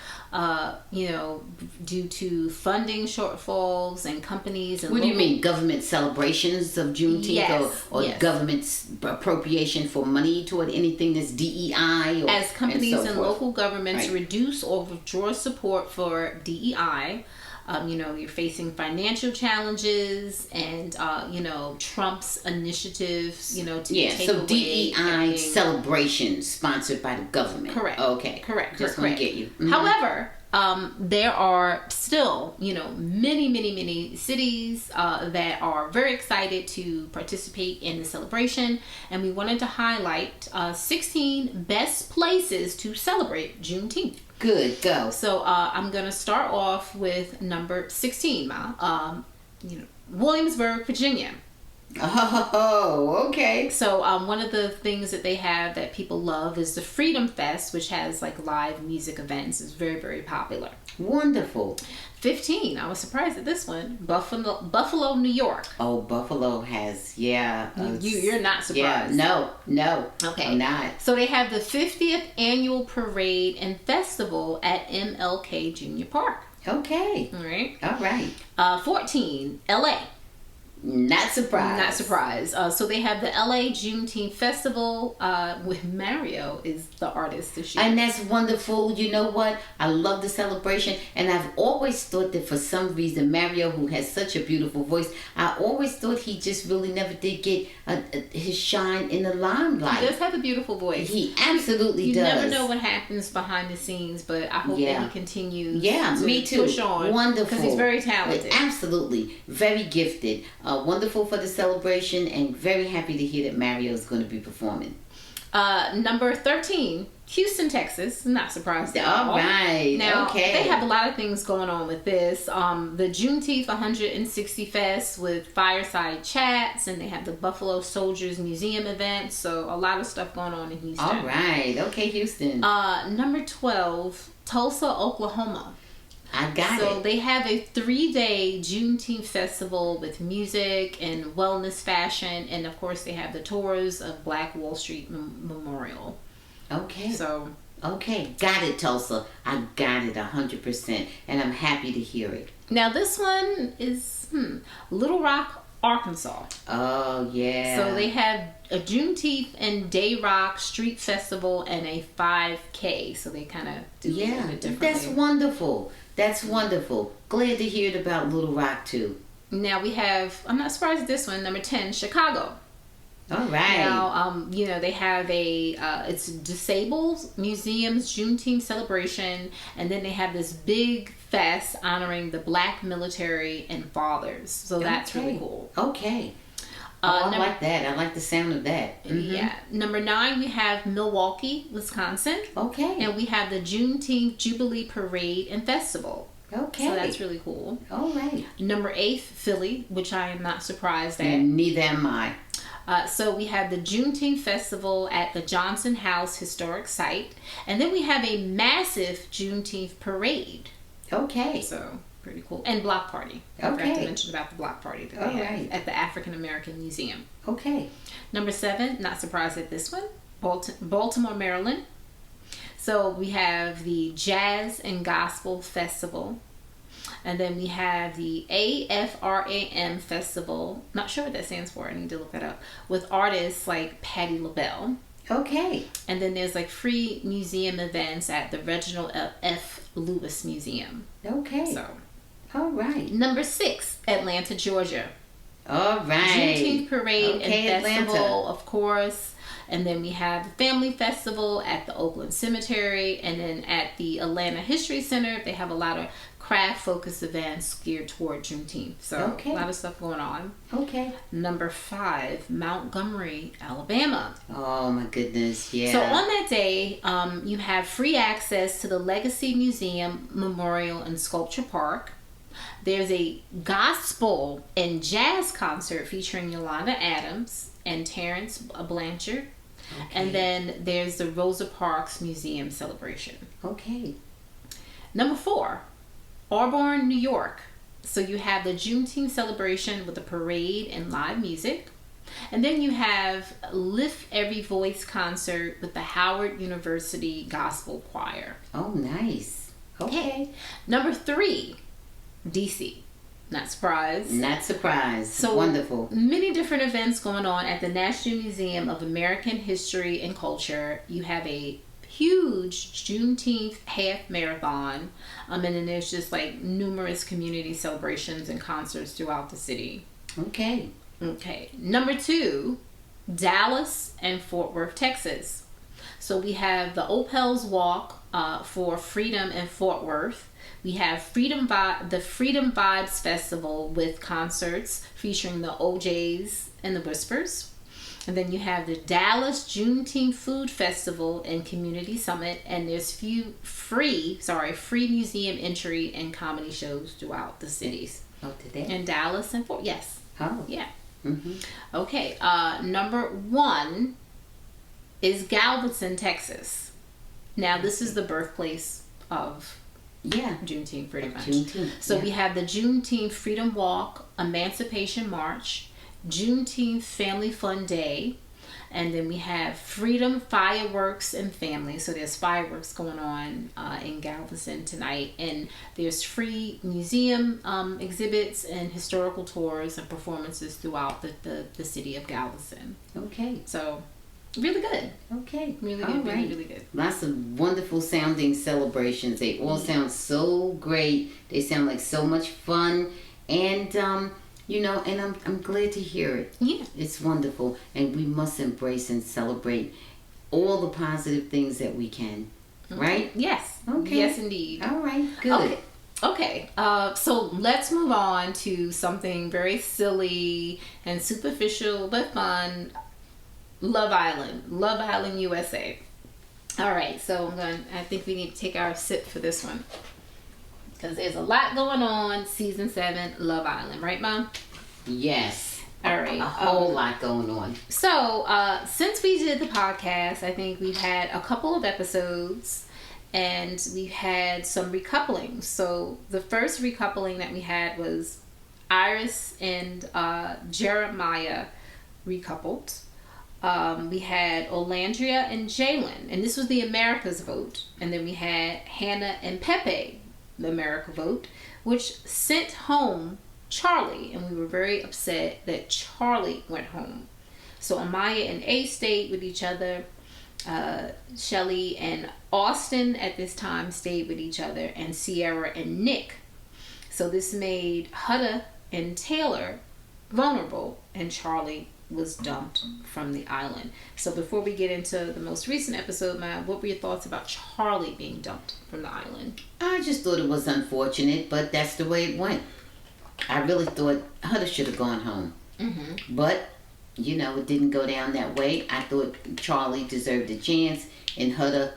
due to funding shortfalls and companies. And what do you mean, government celebrations of Juneteenth, or government's appropriation for money toward anything that's DEI? As companies and local governments reduce or withdraw support for DEI, you're facing financial challenges and, Trump's initiatives, to take so away DEI celebrations sponsored by the government. Correct. Okay. Correct. Just want to get you. Mm-hmm. However, there are still, many cities that are very excited to participate in the celebration, and we wanted to highlight 16 best places to celebrate Juneteenth. Good, go. So I'm gonna start off with number 16, Ma. Williamsburg, Virginia. Oh, okay. So one of the things that they have that people love is the Freedom Fest, which has like live music events. It's very, very popular. Wonderful. 15. I was surprised at this one. Buffalo, New York. Oh, Buffalo has, yeah. You're not surprised. Yeah, no. Okay. I'm not. So they have the 50th annual parade and festival at MLK Junior Park. Okay. All right. All right. 14. LA. Not surprised. Not surprised. So they have the LA Juneteenth Festival with Mario is the artist this year. And that's wonderful. You know what? I love the celebration. And I've always thought that for some reason, Mario, who has such a beautiful voice, I always thought he just really never did get his shine in the limelight. He does have a beautiful voice. He absolutely does. You never know what happens behind the scenes, but I hope that he continues to me too. push on. Wonderful. Because he's very talented. Absolutely. Very gifted. Wonderful for the celebration, and very happy to hear that Mario is going to be performing. Number 13, Houston, Texas. Not surprised at all. All right. Now, okay. they have a lot of things going on with this. The Juneteenth 160 Fest with fireside chats, and they have the Buffalo Soldiers Museum event. So a lot of stuff going on in Houston. All right. Okay, Houston. Number 12, Tulsa, Oklahoma. I got it. So they have a 3-day Juneteenth festival with music and wellness, fashion, and of course they have the tours of Black Wall Street Memorial. Okay. So. Okay. Got it, Tulsa. I got it 100%. And I'm happy to hear it. Now this one is Little Rock, Arkansas. Oh, yeah. So they have a Juneteenth and Day Rock Street Festival and a 5K. So they kind of do it a little bit differently. That's wonderful. That's wonderful. Glad to hear it about Little Rock, too. Now we have, I'm not surprised at this one, number 10, Chicago. All right. Now, they have it's Disabled Museum's Juneteenth celebration, and then they have this big fest honoring the Black military and fathers. So that's really cool. Okay. I like that. I like the sound of that. Mm-hmm. Yeah. Number 9, we have Milwaukee, Wisconsin. Okay. And we have the Juneteenth Jubilee Parade and Festival. Okay. So that's really cool. All right. Number 8, Philly, which I am not surprised at. And neither am I. So we have the Juneteenth Festival at the Johnson House Historic Site. And then we have a massive Juneteenth Parade. Okay. So pretty cool. And block party. I forgot to mention about the block party that they have at the African American Museum. Okay. Number 7, not surprised at this one, Baltimore, Maryland. So we have the Jazz and Gospel Festival. And then we have the AFRAM Festival. Not sure what that stands for. I need to look that up. With artists like Patti LaBelle. Okay. And then there's like free museum events at the Reginald F. Lewis Museum. Okay. So. All right. Number 6, Atlanta, Georgia. All right. Juneteenth Parade and Festival, Atlanta. of course. And then we have the Family Festival at the Oakland Cemetery. And then at the Atlanta History Center, they have a lot of craft-focused events geared toward Juneteenth. So a lot of stuff going on. Okay. Number 5, Montgomery, Alabama. Oh, my goodness. Yeah. So on that day, you have free access to the Legacy Museum, Memorial, and Sculpture Park. There's a gospel and jazz concert featuring Yolanda Adams and Terrence Blanchard. Okay. And then there's the Rosa Parks Museum celebration. Okay. Number 4, Auburn, New York. So you have the Juneteenth celebration with a parade and live music. And then you have Lift Every Voice concert with the Howard University Gospel Choir. Oh, nice. Okay. Number 3, DC. Not surprised. Not surprised. So wonderful. Many different events going on at the National Museum of American History and Culture. You have a huge Juneteenth half marathon. And then there's just like numerous community celebrations and concerts throughout the city. Okay. Okay. Number 2, Dallas and Fort Worth, Texas. So we have the Opals Walk for Freedom in Fort Worth. We have the Freedom Vibes Festival with concerts featuring the OJs and the Whispers. And then you have the Dallas Juneteenth Food Festival and Community Summit, and there's free museum entry and comedy shows throughout the cities. Oh, today? In Dallas and Fort, yes. Oh. Yeah. Mm-hmm. Okay, number 1 is Galveston, Texas. Now, this is the birthplace of Juneteenth, pretty much. Juneteenth, so we have the Juneteenth Freedom Walk, Emancipation March, Juneteenth Family Fun Day, and then we have Freedom Fireworks and Family. So there's fireworks going on in Galveston tonight, and there's free museum exhibits and historical tours and performances throughout the city of Galveston. Okay. So really good. Okay. Really good. Really, really good. Lots of wonderful sounding celebrations. They all sound so great. They sound like so much fun, and and I'm glad to hear it. Yeah. It's wonderful, and we must embrace and celebrate all the positive things that we can. Right? Yes. Okay. Yes, indeed. All right. Good. Okay. So let's move on to something very silly and superficial but fun. Love Island USA. All right. So I think we need to take our sip for this one, because there's a lot going on. Season 7, Love Island, right, Mom? Yes. All right. A whole lot going on. So, since we did the podcast, I think we've had a couple of episodes, and we've had some recouplings. So, the first recoupling that we had was Iris and Jeremiah recoupled. We had Olandria and Jalen, and this was the America's vote. And then we had Hannah and Pepe, the America vote, which sent home Charlie, and we were very upset that Charlie went home. So Amaya and A stayed with each other. Shelly and Austin at this time stayed with each other, and Sierra and Nick. So this made Hutta and Taylor vulnerable, and Charlie was dumped from the island. So before we get into the most recent episode, Maya, what were your thoughts about Charlie being dumped from the island? I just thought it was unfortunate, but that's the way it went. I really thought Hutta should have gone home. Mm-hmm. But, it didn't go down that way. I thought Charlie deserved a chance, and Hutta,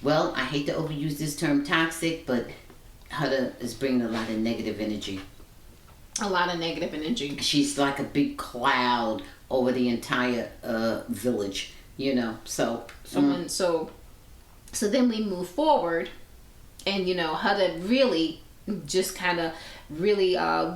well, I hate to overuse this term toxic, but Hutta is bringing a lot of negative energy. A lot of negative energy. She's like a big cloud over the entire village, so. So then we move forward, and, Hutta really just kind of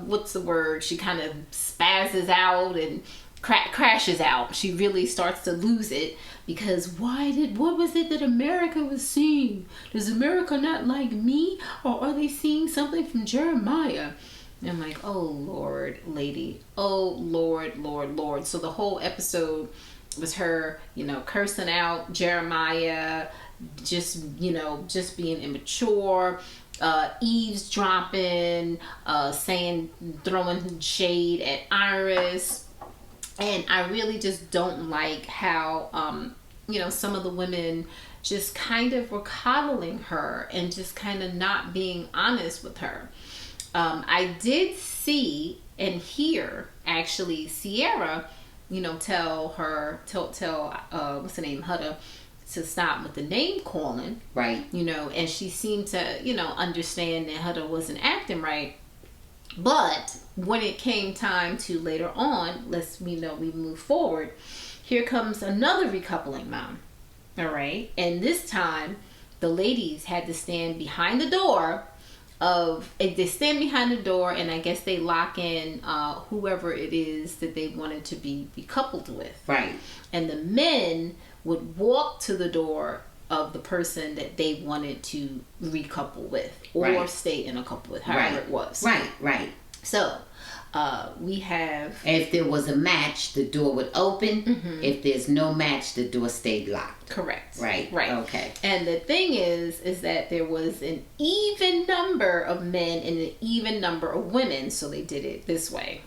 what's the word? She kind of spazzes out and crashes out. She really starts to lose it, because what was it that America was seeing? Does America not like me, or are they seeing something from Jeremiah? And I'm like, oh Lord, lady, oh Lord, Lord, Lord. So the whole episode was her, cursing out Jeremiah, just being immature, eavesdropping, throwing shade at Iris. And I really just don't like how, some of the women just kind of were coddling her and just kind of not being honest with her. I did see and hear, actually, Sierra, tell what's her name, Hutta, to stop with the name calling. Right. And she seemed to, understand that Hutta wasn't acting right. But when it came time to later on, we move forward, here comes another recoupling, Mom. All right. And this time, the ladies had to stand behind the door and I guess they lock in whoever it is that they wanted to be coupled with. Right. And the men would walk to the door of the person that they wanted to recouple with, or stay in a couple with, however it was. Right. So we have, if there was a match, the door would open. Mm-hmm. If there's no match, the door stayed locked. Correct. Right. Okay. And the thing is that there was an even number of men and an even number of women, so they did it this way.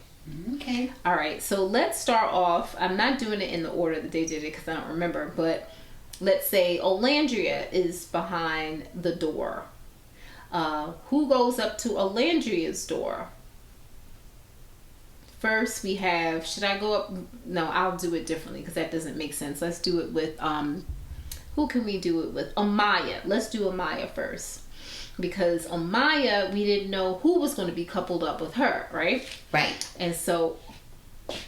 Okay. All right, so let's start off. I'm not doing it in the order that they did it, because I don't remember, but let's say Olandria is behind the door. Who goes up to Olandria's door? First we have, should I go up? No, I'll do it differently because that doesn't make sense. Let's do it with, who can we do it with? Amaya. Let's do Amaya first. Because Amaya, we didn't know who was going to be coupled up with her, right? Right. And so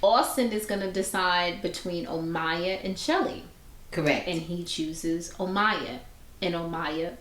Austin is going to decide between Amaya and Shelly. Correct. And he chooses Amaya. And Amaya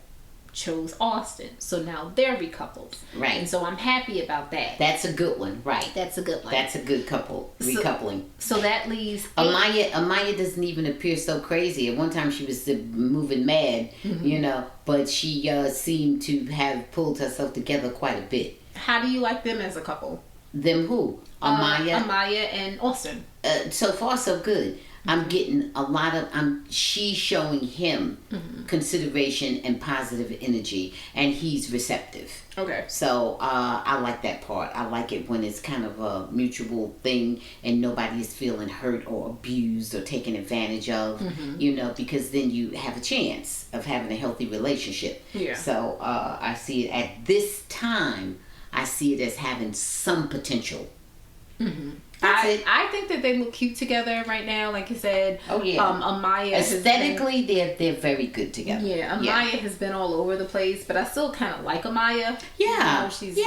chose Austin. So now they're recoupled. Right. And so I'm happy about that. That's a good one. Right. That's a good one. That's a good couple. Recoupling. So that leaves... Amaya doesn't even appear so crazy. At one time she was moving mad, you know, but she seemed to have pulled herself together quite a bit. How do you like them as a couple? Them who? Amaya? Amaya and Austin. So far so good. I'm getting a lot of, she's showing him consideration and positive energy, and he's receptive. Okay. So I like that part. I like it when it's kind of a mutual thing and nobody is feeling hurt or abused or taken advantage of, you know, because then you have a chance of having a healthy relationship. Yeah. So I see it at this time, I see it as having some potential. I think that they look cute together right now, like you said. Oh yeah. Amaya aesthetically they're very good together. Yeah, Amaya has been all over the place, but I still kind of like Amaya. Yeah. You know, she's,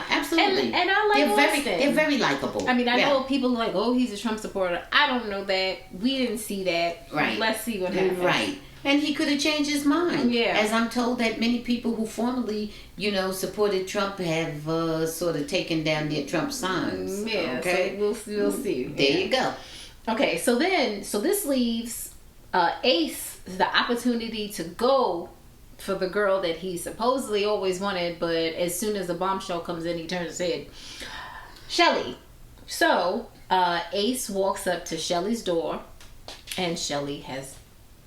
absolutely. And I like Austin. They're very likable. I mean, I know people are like, oh, he's a Trump supporter. I don't know that. We didn't see that. Right. Let's see what happens. Right. And he could have changed his mind. Yeah. As I'm told that many people who formerly, you know, supported Trump have sort of taken down their Trump signs. Yeah. Okay. So we'll see. There you go. Okay. So this leaves Ace the opportunity to go for the girl that he supposedly always wanted, but as soon as the bombshell comes in, he turns his head. Shelly. So Ace walks up to Shelly's door, and Shelly has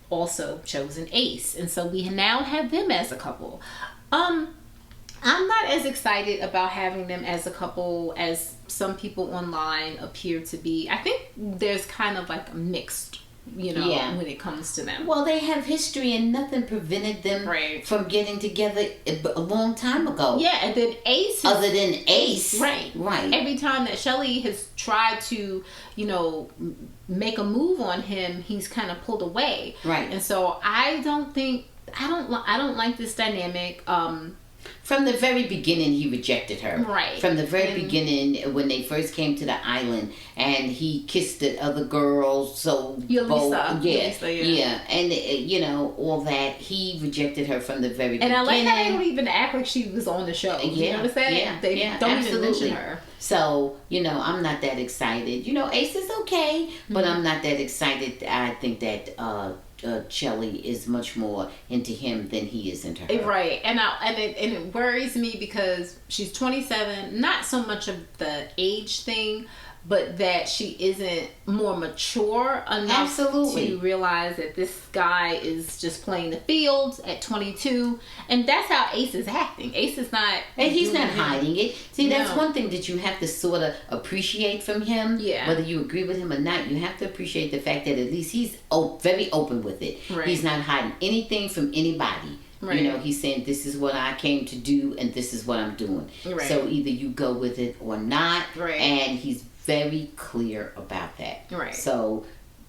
also chosen Ace, and so we now have them as a couple. I'm not as excited about having them as a couple as some people online appear to be. I think there's kind of like a mixed, you know, when it comes to them. Well, they have history and nothing prevented them from getting together a long time ago. Yeah, and then Ace other than Ace. Right. Every time that Shelly has tried to, you know, make a move on him, he's kind of pulled away. Right. And so I don't like this dynamic. From the very beginning, he rejected her. Right. From the very beginning, when they first came to the island, and he kissed the other girls, so Yulisa. Yeah, and you know all that. He rejected her from the very beginning. And I like how they don't even act like she was on the show. You know what I'm saying? Yeah, they don't absolutely. even mention her. So, you know, I'm not that excited. You know, Ace is okay, but I'm not that excited. I think that Shelly is much more into him than he is into her. Right. And it worries me because she's 27, not so much of the age thing, but that she isn't more mature enough to realize that this guy is just playing the field at 22. And that's how Ace is acting. Ace is not... And he's not hiding it. See, that's one thing that you have to sort of appreciate from him. Yeah. Whether you agree with him or not, you have to appreciate the fact that at least he's very open with it. Right. He's not hiding anything from anybody. Right. You know, he's saying, this is what I came to do and this is what I'm doing. Right. So either you go with it or not. Right. And he's very clear about that. Right. So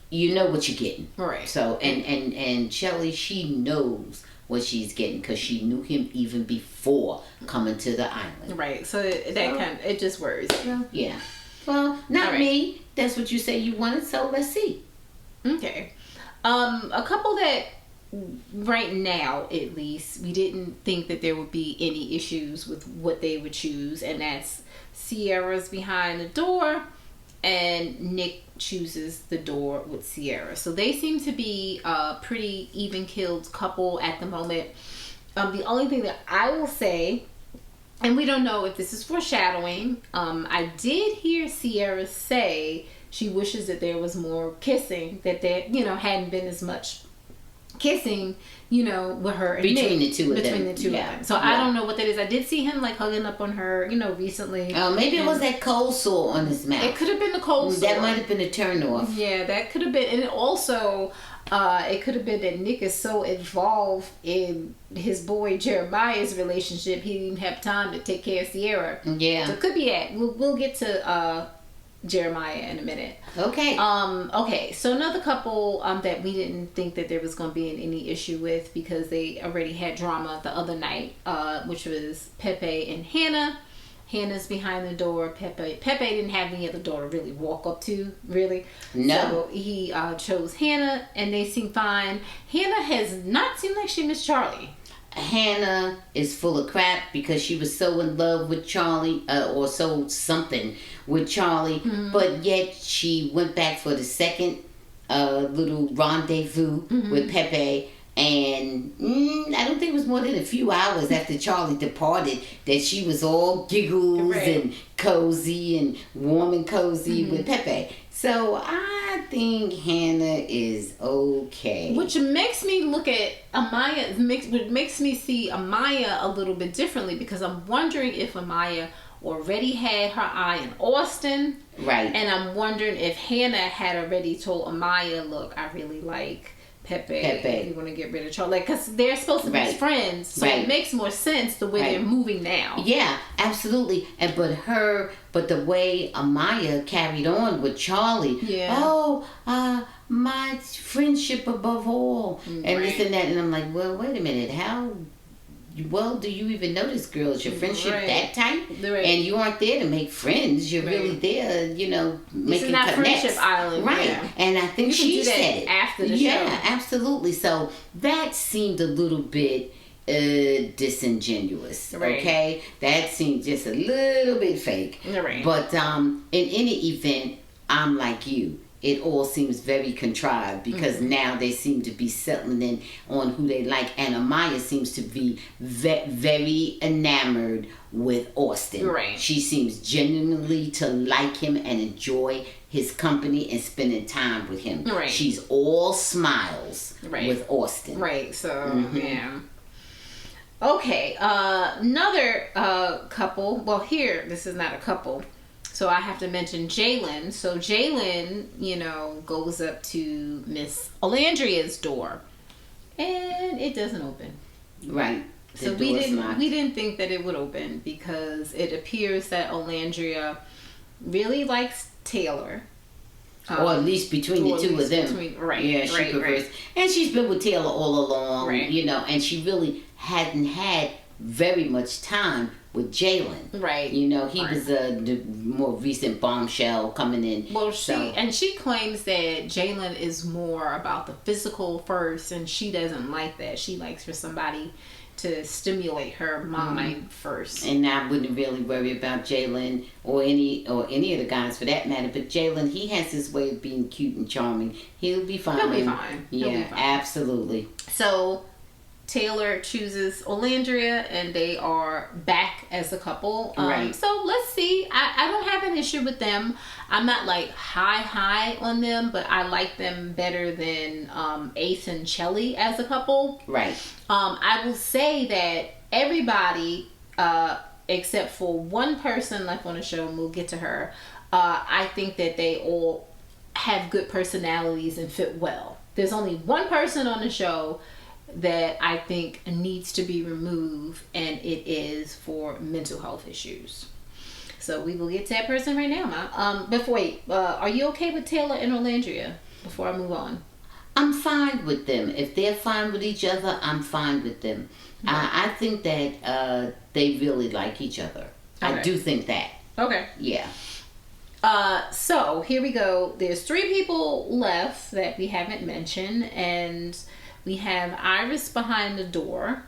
you know what you're getting. Right. So and Shelly, she knows what she's getting because she knew him even before coming to the island. Right. So it just worries. Yeah. Well, not me. That's what you say you wanted. So let's see. Okay. A couple that right now, at least, we didn't think that there would be any issues with what they would choose, and that's Sierra's behind the door, and Nick chooses the door with Sierra. So they seem to be a pretty even-keeled couple at the moment. The only thing that I will say, and we don't know if this is foreshadowing, I did hear Sierra say she wishes that there was more kissing, that there, you know, hadn't been as much kissing, you know, with her and between Nick, the two of them. So I don't know what that is. I did see him like hugging up on her, you know, recently. Oh, maybe it was that cold sore on his mouth. It could have been the cold sore. That might have been a turn off. Yeah, that could have been. And also, It could have been that Nick is so involved in his boy Jeremiah's relationship, he didn't have time to take care of Sierra. Yeah. So it could be that. We'll get to Jeremiah in a minute. Okay. Okay. So another couple that we didn't think that there was going to be any issue with because they already had drama the other night, which was Pepe and Hannah. Hannah's behind the door. Pepe didn't have any other door to really walk up to, really. No. So he chose Hannah, and they seem fine. Hannah has not seemed like she missed Charlie. Hannah is full of crap because she was so in love with Charlie, or so something with Charlie, but yet she went back for the second little rendezvous with Pepe. And I don't think it was more than a few hours after Charlie departed that she was all giggles and cozy and warm and cozy with Pepe. So I think Hannah is okay. Which makes me look at Amaya, makes me see Amaya a little bit differently, because I'm wondering if Amaya already had her eye on Austin. Right. And I'm wondering if Hannah had already told Amaya, look, I really like Pepe. You want to get rid of Charlie, because they're supposed to be friends, so it makes more sense the way they're moving now. Yeah, absolutely. And but the way Amaya carried on with Charlie. Yeah. Oh, my friendship above all, and this and that, and I'm like, well, wait a minute, how well do you even know this girl? Is your friendship that tight? And you aren't there to make friends. You're really there, making connects. Friendship island. Right. Yeah. And I think she said it. After the show. Yeah, absolutely. So that seemed a little bit disingenuous. Okay? That seemed just a little bit fake. Right. But in any event, I'm like you. It all seems very contrived because now they seem to be settling in on who they like, and Amaya seems to be very enamored with Austin. Right. She seems genuinely to like him and enjoy his company and spending time with him. Right. She's all smiles with Austin. Right. So yeah. Okay. Another couple. Well, here this is not a couple. So I have to mention Jalen. So Jalen, goes up to Miss Olandria's door, and it doesn't open. Right. So we didn't think that it would open because it appears that Olandria really likes Taylor. Or at least between the two of them. Yeah, she prefers. And she's been with Taylor all along, and she really hadn't had very much time with Jalen. Right. He was the more recent bombshell coming in. Well, she claims that Jalen is more about the physical first, and she doesn't like that. She likes for somebody to stimulate her mind first. And I wouldn't really worry about Jalen or any of the guys for that matter. But Jalen, he has his way of being cute and charming. He'll be fine. He'll be fine. Yeah, absolutely. So Taylor chooses Olandria, and they are back as a couple. Right. So let's see. I don't have an issue with them. I'm not like high on them, but I like them better than Ace and Chelly as a couple. Right. I will say that everybody, except for one person left on the show, and we'll get to her, I think that they all have good personalities and fit well. There's only one person on the show that I think needs to be removed, and it is for mental health issues. So we will get to that person right now, Mom. But wait, are you okay with Taylor and Olandria before I move on? I'm fine with them. If they're fine with each other, I'm fine with them. I think that they really like each other. Okay. I do think that. Okay. Yeah. So here we go. There's 3 people left that we haven't mentioned, and we have Iris behind the door,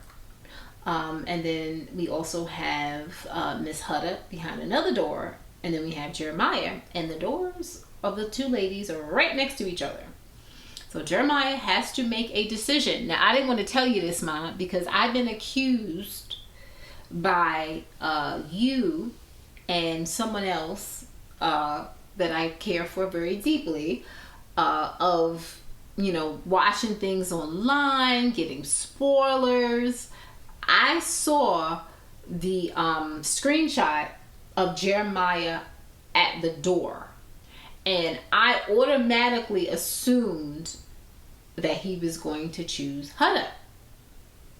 and then we also have Miss Hutter behind another door, and then we have Jeremiah, and the doors of the 2 ladies are right next to each other. So Jeremiah has to make a decision. Now, I didn't want to tell you this, Mom, because I've been accused by you and someone else that I care for very deeply of watching things online, getting spoilers. I saw the screenshot of Jeremiah at the door, and I automatically assumed that he was going to choose Huda.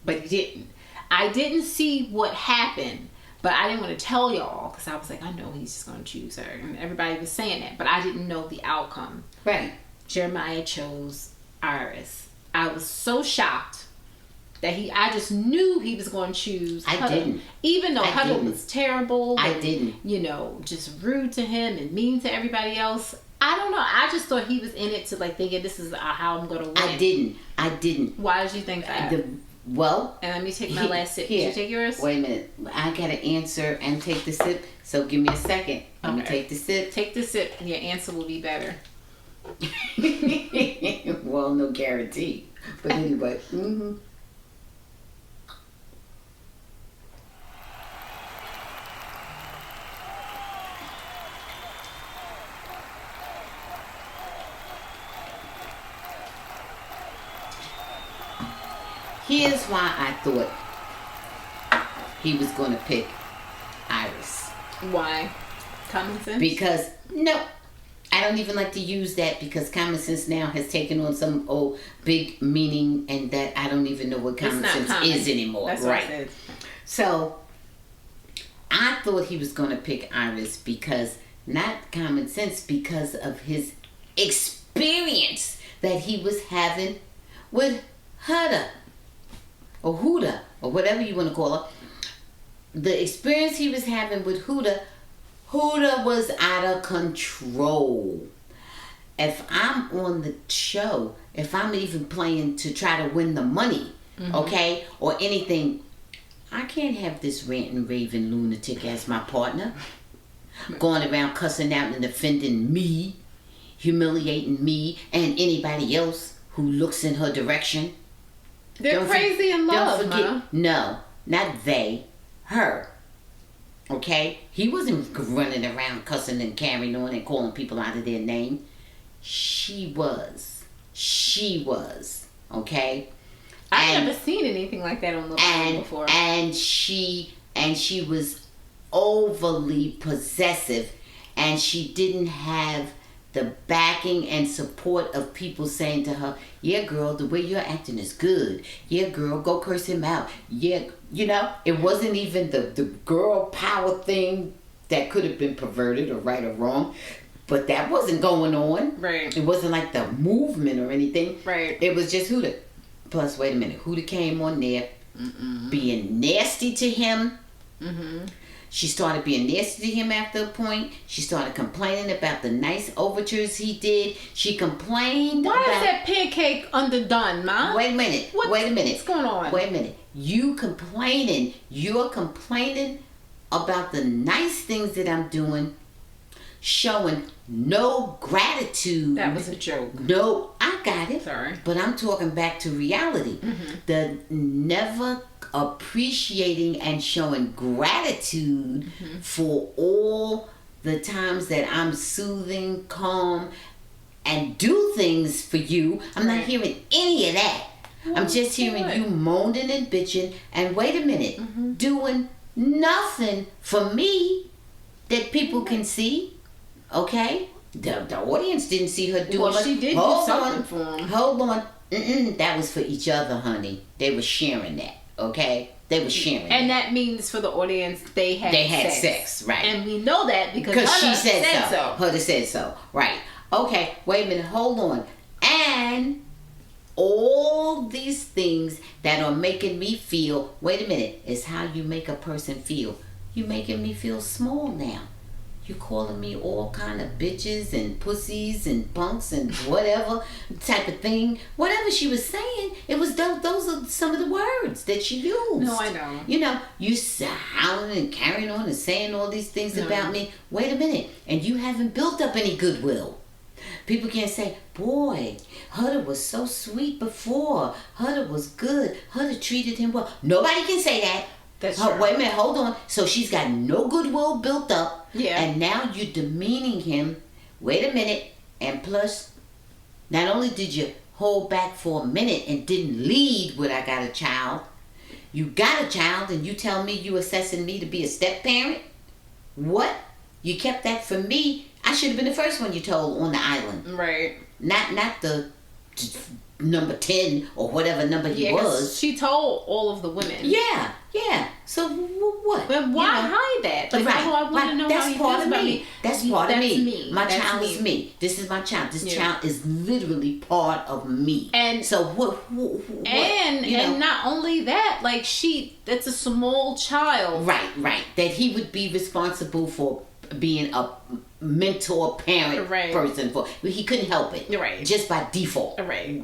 But he didn't. I didn't see what happened, but I didn't want to tell y'all because I was like, I know he's just going to choose her. And everybody was saying that, but I didn't know the outcome. Right. Jeremiah chose Iris. I was so shocked that I just knew he was going to choose Huda. I didn't. Even though Huda was terrible. I and, didn't. You know, just rude to him and mean to everybody else. I don't know. I just thought he was in it to like thinking this is how I'm going to win. I didn't. Why did you think that? And let me take my last sip. Did you take yours? Wait a minute. I got to answer and take the sip. So give me a second. I'm going to take the sip. Take the sip and your answer will be better. Well, no guarantee. But anyway. Here's why I thought he was going to pick Iris. Why? Common sense? Because, no, I don't even like to use that because common sense now has taken on some old big meaning and that I don't even know what common sense is anymore. That's right. What I said. So, I thought he was going to pick Iris because, not common sense, because of his experience that he was having with Huda. Or Huda, or whatever you want to call her. The experience he was having with Huda was out of control. If I'm on the show, if I'm even playing to try to win the money, okay, or anything, I can't have this ranting, raving lunatic as my partner. Going around cussing out and offending me, humiliating me, and anybody else who looks in her direction. They're crazy in love, don't forget, Ma. No, not they, her. Okay? He wasn't running around cussing and carrying on and calling people out of their name. She was. Okay? I've never seen anything like that on the line before. And she was overly possessive, and she didn't have the backing and support of people saying to her, yeah, girl, the way you're acting is good. Yeah, girl, go curse him out. Yeah, you know, it wasn't even the girl power thing that could have been perverted or right or wrong. But that wasn't going on. Right. It wasn't like the movement or anything. Right. It was just Huda. Plus, wait a minute. Huda came on there being nasty to him. She started being nasty to him after a point. She started complaining about the nice overtures he did. She complained Why is that pancake underdone, Ma? Wait a minute. Wait a minute. What's going on? Wait a minute. You're complaining about the nice things that I'm doing, showing no gratitude. That was a joke. No, I got it. Sorry. But I'm talking back to reality. The never appreciating and showing gratitude for all the times that I'm soothing, calm, and do things for you. I'm not hearing any of that. I'm just hearing you moaning and bitching and wait a minute, doing nothing for me that people can see. Okay? The audience didn't see her doing Well, she did do something for him. Hold on. That was for each other, honey. They were sharing that. Okay? They were sharing and that means for the audience, they had sex, right? And we know that because she said so. Huda said so, right? Okay, wait a minute, hold on. And all these things that are making me feel, wait a minute, is how you make a person feel. You making me feel small now. You calling me all kind of bitches and pussies and punks and whatever type of thing. Whatever she was saying, it was those are some of the words that she used. No, I know. You know, you howling and carrying on and saying all these things about me. Wait a minute. And you haven't built up any goodwill. People can't say, boy, Huda was so sweet before. Huda was good. Huda treated him well. Nobody can say that. That's true. Wait a minute, hold on. So she's got no goodwill built up. Yeah. And now you're demeaning him. Wait a minute. And plus, not only did you hold back for a minute and didn't lead with I got a child, you got a child and you tell me you assessing me to be a step parent? What? You kept that for me? I should have been the first one you told on the island. Right. Not the number 10 or whatever number he was. She told all of the women. Yeah. So what? But why hide that? Like, I want to know how he feels about me. That's part of me. My child is me. This is my child. This child is literally part of me. And so what and not only that, like that's a small child. Right. That he would be responsible for being a mentor parent person for. He couldn't help it. Right. Just by default. Right.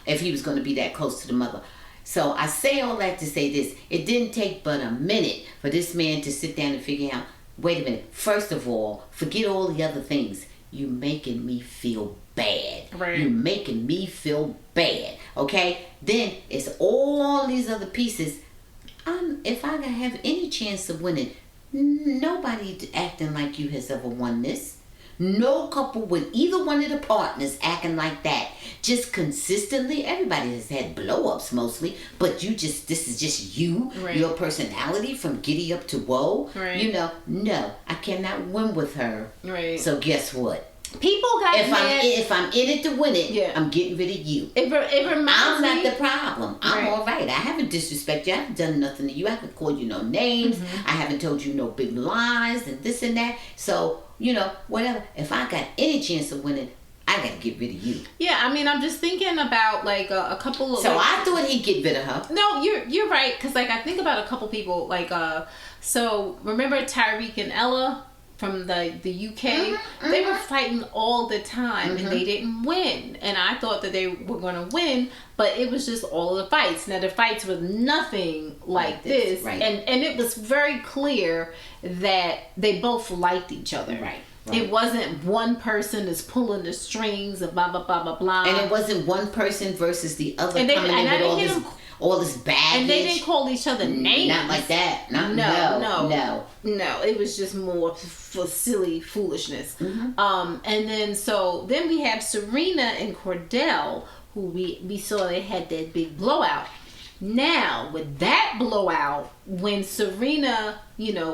If he was going to be that close to the mother. So I say all that to say this. It didn't take but a minute for this man to sit down and figure out, wait a minute, first of all, forget all the other things. You making me feel bad. Right. You making me feel bad. Okay? Then it's all these other pieces. If I have any chance of winning, nobody acting like you has ever won this. No couple with either one of the partners acting like that. Just consistently, everybody has had blow-ups mostly, but this is just you, your personality from giddy up to whoa. Right. No, I cannot win with her. Right. So guess what? People got mad. If I'm in it to win it, I'm getting rid of you. It reminds I'm me. not the problem. I'm all right. I haven't disrespected you. I haven't done nothing to you. I haven't called you no names. I haven't told you no big lies and this and that. So, whatever. If I got any chance of winning, I got to get rid of you. Yeah, I mean, I'm just thinking about like a couple of. So I thought he'd get rid of her. No, you're right, because like I think about a couple people like so remember Tyreek and Ella from the UK? They were fighting all the time and they didn't win. And I thought that they were going to win, but it was just all of the fights. Now the fights were nothing like this. Right. And it was very clear that they both liked each other. Right. It wasn't one person is pulling the strings and blah, blah, blah, blah, blah. And it wasn't one person versus the other coming in with all this baggage. And they didn't call each other names. Not like that. No. It was just more for silly foolishness. And then we have Serena and Cordell, who we saw they had that big blowout. Now, with that blowout, when Serena,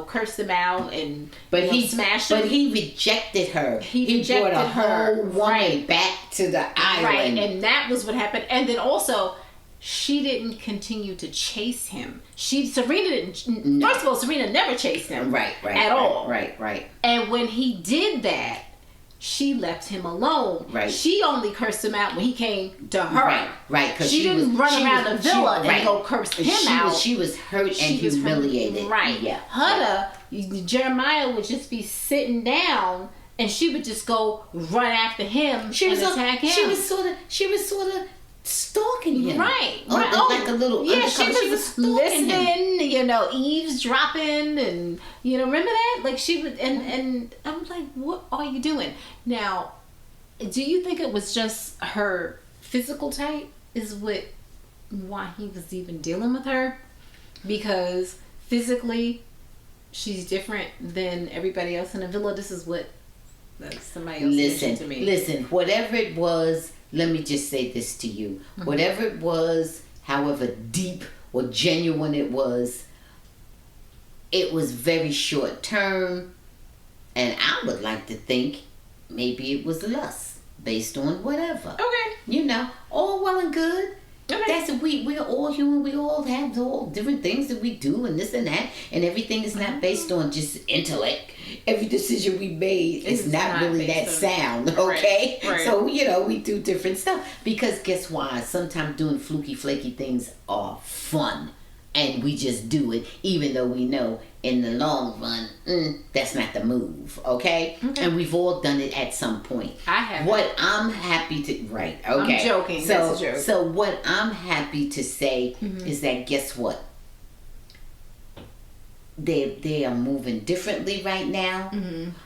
cursed him out and smashed him. But he rejected her. He rejected brought a her whole woman back to the island. Right, and that was what happened. And then also, she didn't continue to chase him. Serena didn't. No. First of all, Serena never chased him. At all. Right. And when he did that, she left him alone. Right. She only cursed him out when he came to her. Right. Because she didn't run around the villa and go curse him out. She was hurt and humiliated. Right. Yeah. Jeremiah would just be sitting down and she would just go run after him and attack him. She was sort of stalking him. Right. Like a little she was listening, eavesdropping, and remember that? Like she would, and I'm like, what are you doing? Now, do you think it was just her physical type is why he was even dealing with her? Because physically, she's different than everybody else in the villa. This is what somebody else mentioned to me. Listen, whatever it was. Let me just say this to you. Whatever it was, however deep or genuine it was very short term. And I would like to think maybe it was lust based on whatever. Okay. All well and good. Okay. That's we're all human. We all have all different things that we do and this and that. And everything is not based on just intellect. Every decision we made is not really that sound, okay? Right. So, we do different stuff. Because guess why? Sometimes doing fluky, flaky things are fun. And we just do it, even though we know in the long run, that's not the move, okay? And we've all done it at some point. I have. What I'm happy to... Right, okay. I'm joking. That's a joke. So what I'm happy to say is that guess what? They are moving differently right now.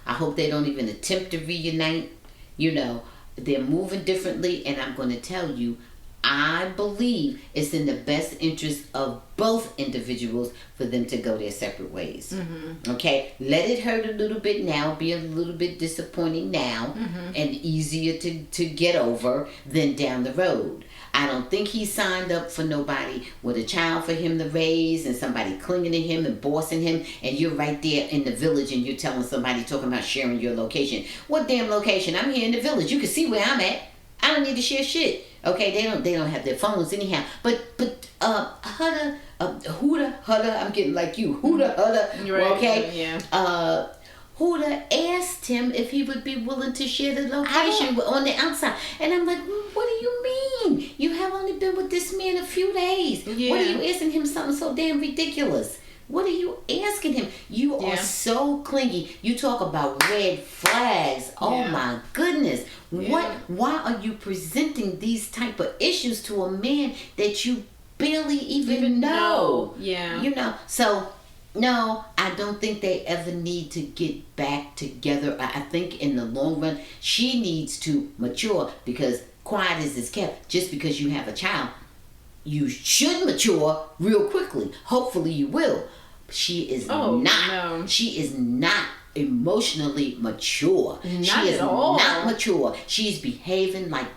I hope they don't even attempt to reunite. They're moving differently, and I'm going to tell you, I believe it's in the best interest of both individuals for them to go their separate ways. Okay? Let it hurt a little bit now, be a little bit disappointing now, and easier to get over than down the road. I don't think he signed up for nobody with a child for him to raise and somebody clinging to him and bossing him, and you're right there in the village and you're telling somebody, talking about sharing your location. What damn location? I'm here in the village. You can see where I'm at. I don't need to share shit. Okay, they don't have their phones anyhow. But Huda, I'm getting like you, Huda, Right. okay, Yeah. Huda asked him if he would be willing to share the location on the outside, and I'm like, what do you mean? You have only been with this man a few days. Yeah. What are you asking him something so damn ridiculous? What are you asking him? You are so clingy. You talk about red flags. Oh my goodness. Yeah. Why are you presenting these type of issues to a man that you barely even know? Yeah. You know. So no, I don't think they ever need to get back together. I think in the long run, she needs to mature, because quiet as is kept. Just because you have a child, you should mature real quickly. Hopefully you will. She is She is not emotionally mature. She is not mature. She's behaving like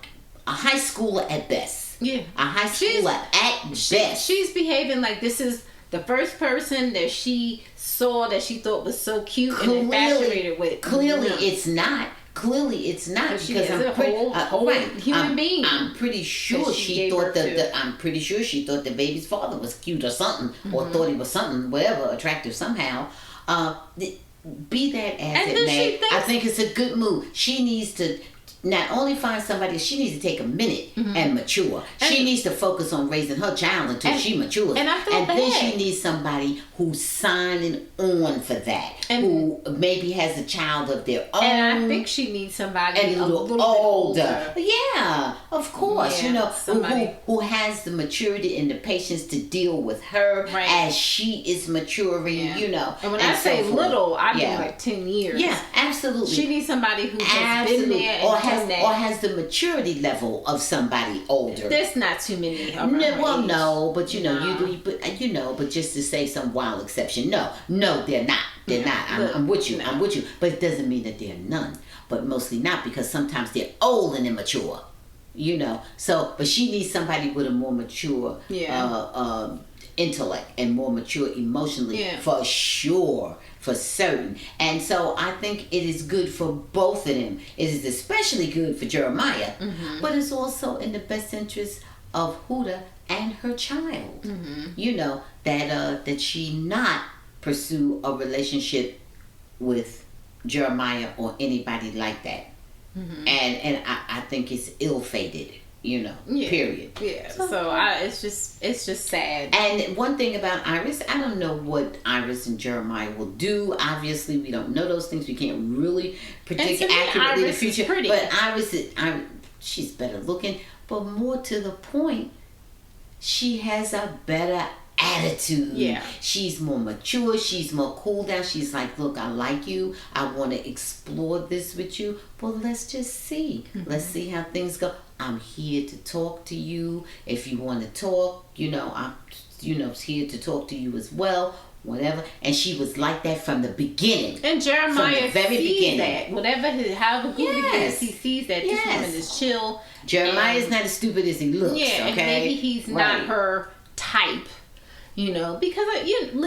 a high schooler at best. Yeah. A high schooler at best. She's behaving like this is the first person that she saw that she thought was so cute and infatuated with. Clearly it's not. Clearly it's not, because I'm pretty human being. I'm pretty sure she thought I'm pretty sure she thought the baby's father was cute or something, or thought he was something, whatever, attractive somehow. Be that as it may, I think it's a good move. She needs to not only find somebody, she needs to take a minute and mature. She needs to focus on raising her child until she matures. And I feel bad. Then she needs somebody who's signing on for that, who maybe has a child of their own. And I think she needs somebody a little bit older. Yeah, of course. Yeah, you know, somebody who has the maturity and the patience to deal with her as she is maturing, you know. And when I say little, I mean like 10 years. Yeah, absolutely. She needs somebody who has been there and or has the maturity level of somebody older. There's not too many. No, but you know, but just to say some wild exception, no, they're not. They're not. I'm with you. I'm with you. But it doesn't mean that they're none. But mostly not, because sometimes they're old and immature. You know. So, but she needs somebody with a more mature intellect and more mature emotionally, for sure. For certain. And so I think it is good for both of them. It is especially good for Jeremiah, but it's also in the best interest of Huda and her child. You know, that she not pursue a relationship with Jeremiah or anybody like that. And I think it's ill-fated. You know, period. Yeah. So it's just sad. And one thing about Iris, I don't know what Iris and Jeremiah will do. Obviously, we don't know those things. We can't really predict accurately the future. But Iris, she's better looking. But more to the point, she has a better attitude. Yeah. She's more mature. She's more cool down. She's like, look, I like you. I want to explore this with you. But let's just see. Let's see how things go. I'm here to talk to you. If you want to talk, you know, I'm here to talk to you as well. Whatever. And she was like that from the beginning. And Jeremiah sees that. However good he is, he sees that this woman is chill. Jeremiah is not as stupid as he looks. Yeah, and maybe he's not her type. You know, because people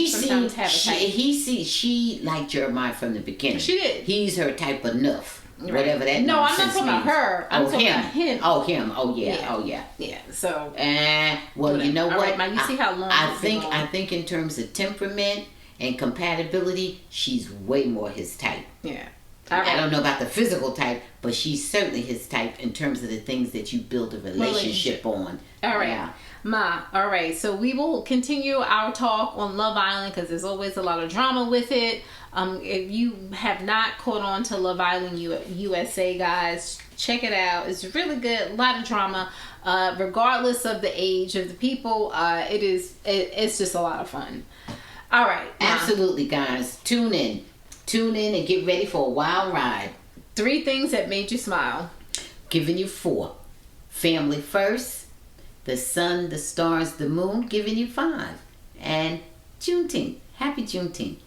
sometimes have a type. She liked Jeremiah from the beginning. She did. He's her type enough. Whatever that. No, I'm not talking about her. I'm talking about him. Oh, him. Oh, yeah. Oh, yeah. Yeah. So. Well, you know what? Right, man, you see how long I think in terms of temperament and compatibility, she's way more his type. Yeah. I don't know about the physical type, but she's certainly his type in terms of the things that you build a relationship on. All right. Yeah. All right. So we will continue our talk on Love Island, because there's always a lot of drama with it. If you have not caught on to Love Island USA, guys, check it out. It's really good. A lot of drama. Regardless of the age of the people, it's just a lot of fun. All right. Absolutely, guys. Tune in and get ready for a wild ride. 3 things that made you smile. Giving you 4. Family first. The sun, the stars, the moon. Giving you 5. And Juneteenth. Happy Juneteenth.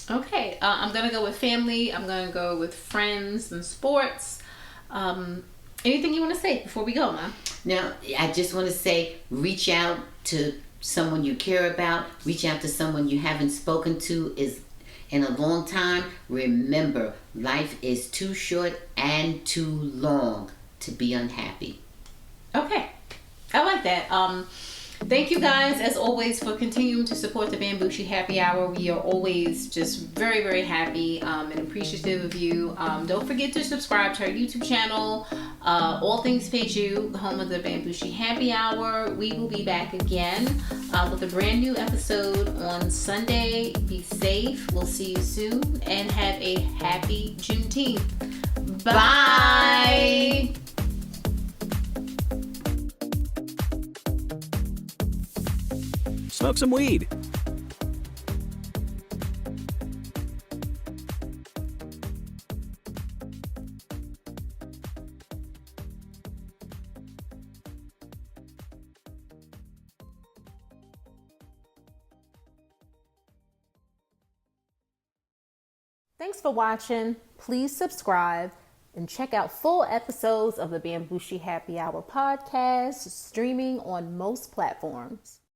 Okay. I'm going to go with family. I'm going to go with friends and sports. Anything you want to say before we go, Ma? Now, I just want to say, reach out to someone you care about. Reach out to someone you haven't spoken to in a long time. Remember, life is too short and too long. to be unhappy. Okay. I like that. Thank you guys, as always, for continuing to support the Bamgboshe Happy Hour. We are always just very, very happy and appreciative of you. Don't forget to subscribe to our YouTube channel, All Things Peju, the home of the Bamgboshe Happy Hour. We will be back again with a brand new episode on Sunday. Be safe. We'll see you soon, and have a happy Juneteenth. Bye. Smoke some weed. Thanks for watching. Please subscribe and check out full episodes of the Bamgboshe Happy Hour podcast, streaming on most platforms.